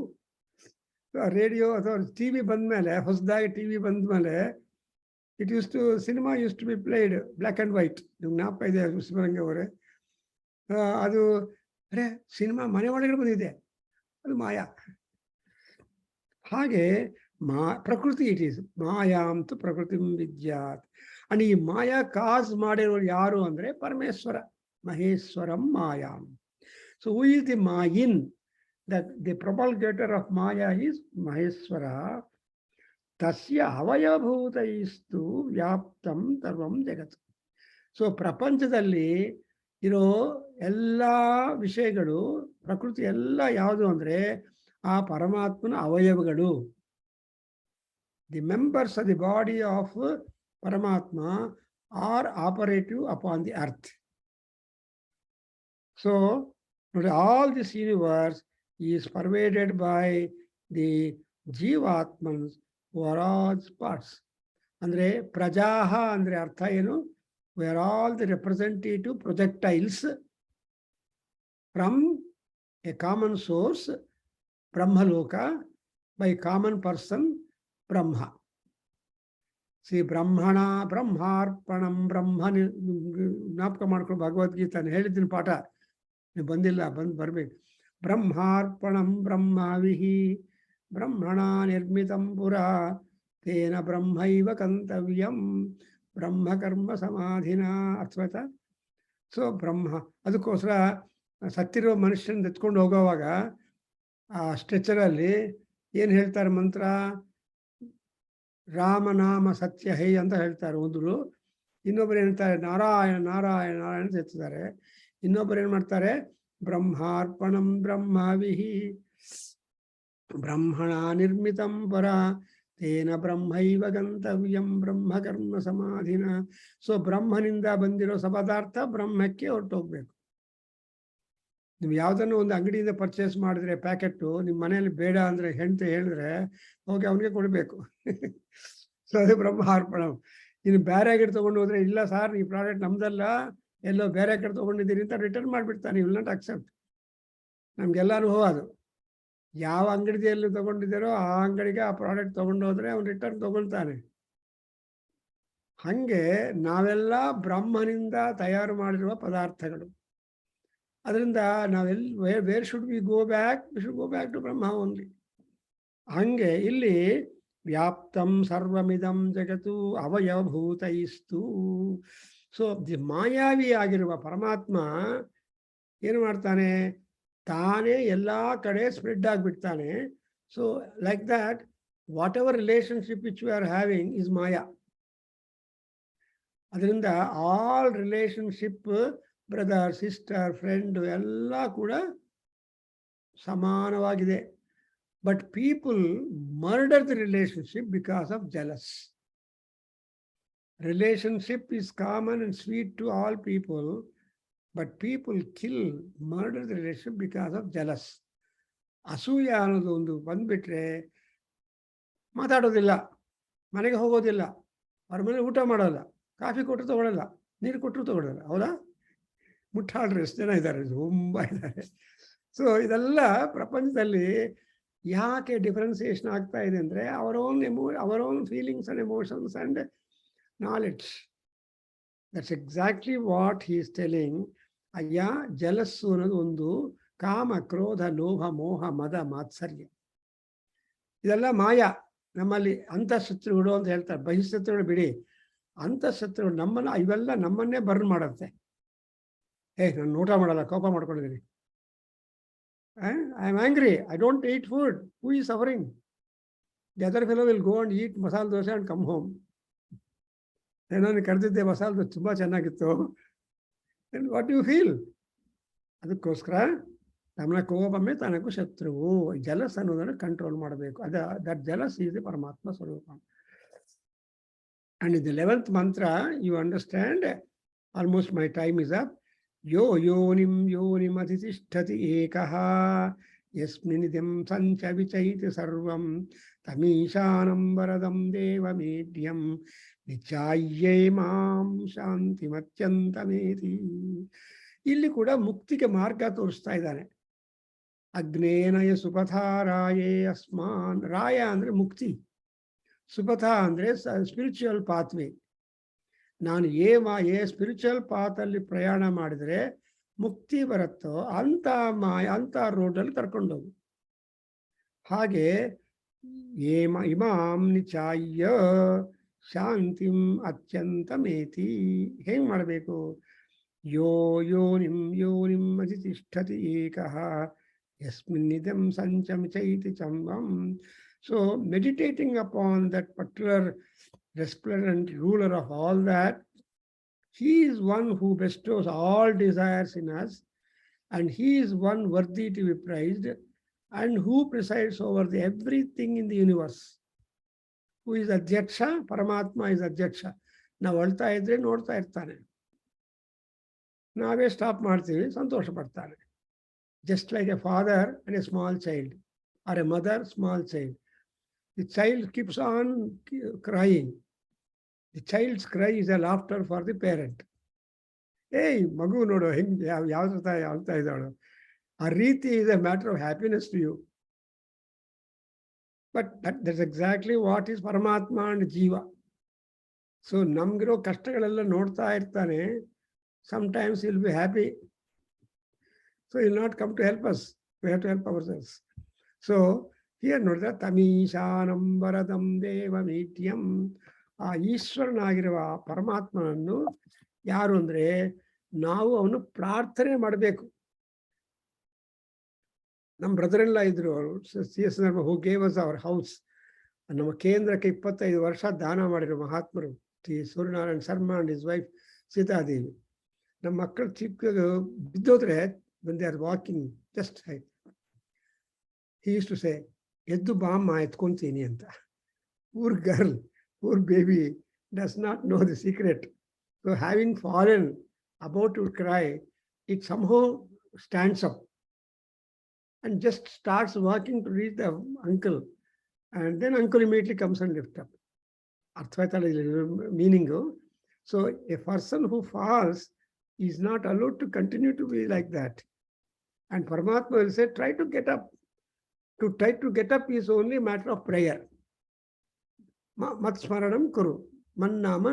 ರೇಡಿಯೋ ಅಥವಾ ಟಿ ವಿ ಬಂದಮೇಲೆ, ಹೊಸದಾಗಿ ಟಿ ವಿ ಬಂದಮೇಲೆ cinema used to be played black and white. ನಿಮ್ಗೆ ಜ್ಞಾಪಕ ಇದೆ ಸುಬ್ರಂಗಿ ಅವರೇ? ಅದು ಅರೆ ಸಿನಿಮಾ ಮನೆ ಒಳಗಡೆ ಬಂದಿದೆ, ಅದು ಮಾಯಾ. ಹಾಗೆ ಪ್ರಕೃತಿ ಇಟ್ ಈಸ್ ಮಾಯಾಂತು ಪ್ರಕೃತಿ ವಿದ್ಯಾತ್. ಅಂಡ್ ಈ ಮಾಯಾ ಕಾಸ್ ಮಾಡಿರೋರು ಯಾರು ಅಂದರೆ ಪರಮೇಶ್ವರ, ಮಹೇಶ್ವರಂ ಮಾಯಾಂ. ಸೊ ಹೂ ಈಸ್ ದಿ ಮಾಯಿನ್? The propagator of Maya is Maheshwara. ತಸ್ಯ ಅವಯವಭೂತೈಸ್ತು ವ್ಯಾಪ್ತಂ ಸರ್ವಂ ಜಗತ್. ಸೊ ಪ್ರಪಂಚದಲ್ಲಿ ಇರೋ ಎಲ್ಲ ವಿಷಯಗಳು, ಪ್ರಕೃತಿ ಎಲ್ಲ ಯಾವುದು ಅಂದರೆ ಆ ಪರಮಾತ್ಮನ ಅವಯವಗಳು. The members of the body of Paramatma are operative upon the earth. So all this universe is pervaded by the ಜೀವಾತ್ಮನ್ಸ್ who are all parts. ಅಂದರೆ ಪ್ರಜಾಹ ಅಂದರೆ ಅರ್ಥ ಏನು? we are all the representative projectiles from a common source, Brahmaloka, by common person, Brahma. See, ಬ್ರಹ್ಮಣ ಬ್ರಹ್ಮಾರ್ಪಣಂ ಬ್ರಹ್ಮ. ಜ್ಞಾಪಕ ಮಾಡ್ಕೊಂಡು ಭಗವದ್ಗೀತಾನ ಹೇಳಿದ್ದೀನಿ ಪಾಠ, ನೀವು ಬಂದಿಲ್ಲ, ಬರ್ಬೇಕು. ಬ್ರಹ್ಮಾರ್ಪಣಂ ಬ್ರಹ್ಮವಿಹಿ ಬ್ರಹ್ಮಣ ನಿರ್ಮಿತಂ ಪುರಾ ತೇನ ಬ್ರಹ್ಮೈವ ಕಂತವ್ಯಂ ಬ್ರಹ್ಮಕರ್ಮ ಸಮಾಧಿನ. ಅರ್ಥವಾಯ್ತಾ? ಸೊ ಬ್ರಹ್ಮ, ಅದಕ್ಕೋಸ್ಕರ ಸತ್ತಿರೋ ಮನುಷ್ಯನ ಎತ್ಕೊಂಡು ಹೋಗೋವಾಗ ಆ ಸ್ಟ್ರೆಚರಲ್ಲಿ ಏನು ಹೇಳ್ತಾರೆ ಮಂತ್ರ? ರಾಮನಾಮ ಸತ್ಯ ಹೈ ಅಂತ ಹೇಳ್ತಾರೆ ಒಂದರು. ಇನ್ನೊಬ್ಬರು ಹೇಳ್ತಾರೆ ನಾರಾಯಣ ನಾರಾಯಣ ನಾರಾಯಣ ಅಂತ ಎತ್ತಿದ್ದಾರೆ. ಇನ್ನೊಬ್ಬರು ಏನು ಮಾಡ್ತಾರೆ? ಬ್ರಹ್ಮಾರ್ಪಣಂ ಬ್ರಹ್ಮವಿಹಿ ಬ್ರಹ್ಮಣ ನಿರ್ಮಿತಂ ಪರ ತೇನ ಬ್ರಹ್ಮೈವ ಗಂತವ್ಯಂ ಬ್ರಹ್ಮಕರ್ಮ ಸಮಾಧಿನ. ಸೊ ಬ್ರಹ್ಮನಿಂದ ಬಂದಿರೋ ಪದಾರ್ಥ ಬ್ರಹ್ಮಕ್ಕೆ ಹೊರಟೋಗ್ಬೇಕು. ನೀವು ಯಾವುದನ್ನು ಒಂದು ಅಂಗಡಿಯಿಂದ ಪರ್ಚೇಸ್ ಮಾಡಿದ್ರೆ ಪ್ಯಾಕೆಟು ನಿಮ್ಮ ಮನೆಯಲ್ಲಿ ಬೇಡ ಅಂದರೆ ಹೆಂಡತಿ ಹೇಳಿದ್ರೆ ಹೋಗಿ ಅವನಿಗೆ ಕೊಡಬೇಕು. ಸೊ ಅದು ಬ್ರಹ್ಮಾರ್ಪಣ. ಇನ್ನು ಬೇರೆ ಗಿಡ ತೊಗೊಂಡು ಹೋದ್ರೆ, ಇಲ್ಲ ಸರ್ ಈ ಪ್ರಾಡಕ್ಟ್ ನಮ್ದಲ್ಲ, ಎಲ್ಲೋ ಬೇರೆ ಕಡೆ ತೊಗೊಂಡಿದ್ದೀರಿ ಅಂತ ರಿಟರ್ನ್ ಮಾಡಿಬಿಡ್ತಾನೆ. You will not accept. ನಮಗೆಲ್ಲ ಅನುಭವ ಅದು. ಯಾವ ಅಂಗಡಿಯಲ್ಲಿ ತೊಗೊಂಡಿದ್ದಾರೋ ಆ ಅಂಗಡಿಗೆ ಆ ಪ್ರಾಡಕ್ಟ್ ತೊಗೊಂಡು ಹೋದರೆ ಅವನು ರಿಟರ್ನ್ ತೊಗೊಳ್ತಾನೆ. ಹಾಗೆ ನಾವೆಲ್ಲ ಬ್ರಹ್ಮನಿಂದ ತಯಾರು ಮಾಡಿರುವ ಪದಾರ್ಥಗಳು. ಅದರಿಂದ where should we go back? We should go back to Brahma only. ಹಂಗೆ ಇಲ್ಲಿ ವ್ಯಾಪ್ತಂ ಸರ್ವಮಿದಂ ಜಗತ್ತು ಅವಯವಭೂತೈಸ್ತು. ಸೊ ಮಾಯಾವಿ ಆಗಿರುವ ಪರಮಾತ್ಮ ಏನು ಮಾಡ್ತಾನೆ? ತಾನೇ ಎಲ್ಲ ಕಡೆ ಸ್ಪ್ರೆಡ್ ಆಗಿಬಿಡ್ತಾನೆ. So like that whatever relationship which we are having is Maya. ಅದರಿಂದ all relationship, brother sister friend ಎಲ್ಲ ಕೂಡ ಸಮಾನವಾಗಿದೆ. But people murder the relationship because of jealous. Relationship is common and sweet to all people, but people murder the relationship because of jealous. ಅಸೂಯ ಅನ್ನೋದು ಒಂದು ಬಂದ್ಬಿಟ್ರೆ ಮಾತಾಡೋದಿಲ್ಲ, ಮನೆಗೆ ಹೋಗೋದಿಲ್ಲ, ಅವ್ರ ಮನೆ ಊಟ ಮಾಡೋಲ್ಲ, ಕಾಫಿ ಕೊಟ್ಟರು ತೊಗೊಳ್ಳಲ್ಲ, ನೀರು ಕೊಟ್ಟರು ತೊಗೊಳ್ಳಲ್ಲ. ಹೌದಾ? ಮುಟ್ಟಾಡ್ರು ಎಷ್ಟು ಜನ ಇದ್ದಾರೆ? ತುಂಬ ಇದ್ದಾರೆ. ಸೊ ಇದೆಲ್ಲ ಪ್ರಪಂಚದಲ್ಲಿ ಯಾಕೆ ಡಿಫ್ರೆನ್ಸಿಯೇಷನ್ ಆಗ್ತಾ ಇದೆ ಅಂದರೆ our own feelings and emotions and knowledge. That's exactly what he is telling. ಅಯ್ಯ, ಜಲಸ್ಸು ಅನ್ನೋದು ಒಂದು ಕಾಮ, ಕ್ರೋಧ, ಲೋಭ, ಮೋಹ, ಮದ, ಮಾತ್ಸರ್ಯ. ಇದೆಲ್ಲ ಮಾಯಾ. ನಮ್ಮಲ್ಲಿ ಅಂತಃಶತ್ರುಗಳು ಅಂತ ಹೇಳ್ತಾರೆ. ಬಹಿಶತ್ರುಗಳು ಬಿಡಿ, ಅಂತಃಶತ್ರುಗಳು ನಮ್ಮನ್ನು, ಇವೆಲ್ಲ ನಮ್ಮನ್ನೇ ಬರ್ನ್ ಮಾಡುತ್ತೆ. ನಾನು ಊಟ ಮಾಡಲ್ಲ, ಕೋಪ ಮಾಡ್ಕೊಂಡಿದ್ದೀನಿ, I am angry, I don't eat food, who is suffering? The other fellow will go and eat masala dosa and come home. ನಾನು ಕರೆದಿದ್ದೆ, ಮಸಾಲೆ ದೋಸೆ ತುಂಬ ಚೆನ್ನಾಗಿತ್ತು. And what you feel? ಅದಕ್ಕೋಸ್ಕರ ನಮ್ಮನ್ನ ಕೋಪಮೇ ತನಗೂ ಶತ್ರುವು. ಜಲಸ್ ಅನ್ನೋದನ್ನು ಕಂಟ್ರೋಲ್ ಮಾಡಬೇಕು. That jealous is the Paramatma ಸ್ವರೂಪ. And in the 11th mantra, you understand, almost my time is up. Yo yonim adhitishtati ekaha yasminidam sancha vichaiti sarvam tamishanam varadam deva medyam nichayye mam shantimatyantamente. ಇಲ್ಲಿ ಕೂಡ ಮುಕ್ತಿಗೆ ಮಾರ್ಗ ತೋರಿಸ್ತಾ ಇದ್ದಾನೆ. ಅಗ್ನೇನಯ ಸುಪಥಾರಾಯೇ ಅಸ್ಮಾನ್. ರಾಯ ಅಂದ್ರೆ ಮುಕ್ತಿ, ಸುಪಥ ಅಂದ್ರೆ spiritual pathway. ನಾನು ಏ ಸ್ಪಿರಿಚುವಲ್ ಪಾತಲ್ಲಿ ಪ್ರಯಾಣ ಮಾಡಿದರೆ ಮುಕ್ತಿ ಬರುತ್ತೋ ಅಂತ ರೋಡಲ್ಲಿ ಕರ್ಕೊಂಡೋಗು. ಹಾಗೆ ಇಮಾಂ ನಿಚಾಯ್ಯ ಶಾಂತಿಂ ಅತ್ಯಂತಮೇತಿ. ಹೇಗೆ ಮಾಡಬೇಕು? ಯೋನಿಂ ಅಧಿತಿಷ್ಠತಿ ಏಕಃ ಯಸ್ಮಿನ್ನಿದಂ ಸಂಚಮಿಚೈತಿ ಚಂಬಂ. So meditating upon that particular resplendent ruler of all that, he is one who bestows all desires in us, and he is one worthy to be praised, and who presides over everything in the universe. Who is Adhyaksha? Paramatma is Adhyaksha. ನಾವು ಅಳ್ತಾ ಇದ್ರೆ ನೋಡ್ತಾ ಇರ್ತಾನೆ, ನಾವೇ stop ಮಾಡ್ತೀವಿ, ಸಂತೋಷ ಪಡ್ತಾನೆ. Just like a father and a small child, or a mother, small child. The child keeps on crying. The child's cry is a laughter for the parent. Hey, ಮಗು ನೋಡು ಹೆಂಗೆ ಯಾವ ಆಗ್ತಾ ಇದ್ದಾಳು. ಆ ರೀತಿ is a matter of happiness to you. But that's exactly what is Paramatma and Jiva. So ನಮ್ಗಿರೋ ಕಷ್ಟಗಳೆಲ್ಲ ನೋಡ್ತಾ ಇರ್ತಾನೆ. Sometimes he'll be happy. So he'll not come to help us. We have to help ourselves. So here ನೋಡಿದ್ರೆ ತಮೀಶಾನಂ ವರದಂ ದೇವಮೀಟ್ಯಂ. ಆ ಈಶ್ವರನಾಗಿರುವ ಪರಮಾತ್ಮನನ್ನು ಯಾರು ಅಂದ್ರೆ ನಾವು ಅವನು ಪ್ರಾರ್ಥನೆ ಮಾಡಬೇಕು. ನಮ್ಮ ಬ್ರದರ್ ಎಲ್ಲ ಇದ್ರು, CS who gave us our house. ನಮ್ಮ ಕೇಂದ್ರಕ್ಕೆ 25 ವರ್ಷ ದಾನ ಮಾಡಿರೋ ಮಹಾತ್ಮರು, Shri Suryanarayana Sharma and his wife Sitadevi. ನಮ್ಮ ಮಕ್ಕಳು ಚಿಕ್ಕ ಬಿದ್ದೋದ್ರೆ when they are walking just right, he used to say, ಎದ್ದು ಬಾಮ್ಮ ಎತ್ಕೊಂತೀನಿ ಅಂತ. Poor girl, poor baby does not know the secret. So having fallen, about to cry, it somehow stands up and just starts walking to reach the uncle, and then uncle immediately comes and lifts up. Arthvaitala meaning. So a person who falls is not allowed to continue to be like that. And Paramatma will say, try to get up. To try to get up is only a matter of prayer. Mat smaranam kuru. Man nama.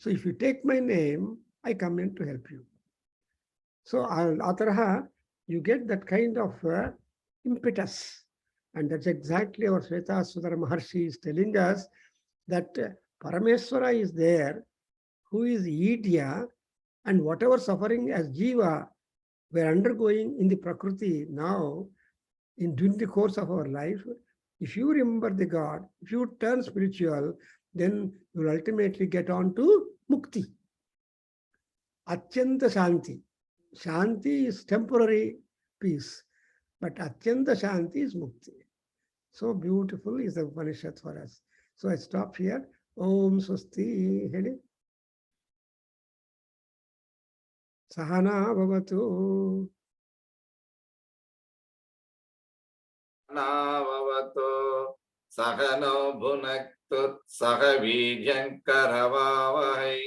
So if you take my name, I come in to help you. So ataraha, you get that kind of impetus. And that's exactly what Svetasvatara Maharshi is telling us, that Parameswara is there, who is Idya, and whatever suffering as Jiva we are undergoing in the Prakruti now, during the course of our life, if you remember the God, if you turn spiritual, then you will ultimately get on to Mukti. Atyanta Shanti. Shanti is temporary peace, but Atyanta Shanti is Mukti. So beautiful is the Upanishad for us. So I stop here. Om Swasti. Heli. Sahana Bhavatu. नाववतो सहनो भुनक्तु सह वीर्यङ्करवावहै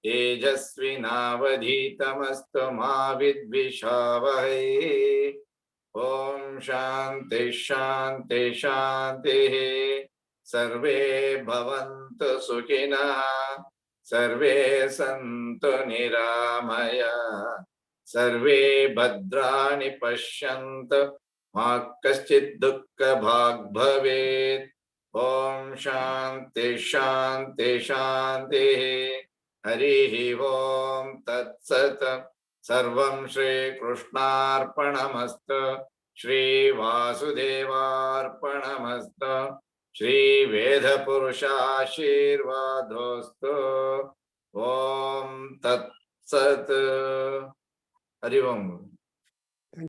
तेजस्विनावधीतमस्तु मा विद्विषावहै। ॐ शान्ति शान्ति शान्तिः। सर्वे भवन्तु सुखिनः, सर्वे सन्तु निरामया, सर्वे भद्राणि पश्यन्तु, मा कश्चित् दुःखभाग् भवेत्। ॐ शान्ति शान्ति शान्तिः। हरिः ॐ तत्सत्। सर्वं श्रीकृष्णार्पणमस्तु, श्रीवासुदेवार्पणमस्तु, श्रीवेदपुरुषाशीर्वादोऽस्तु। ॐ तत्सत्। हरि ओम्।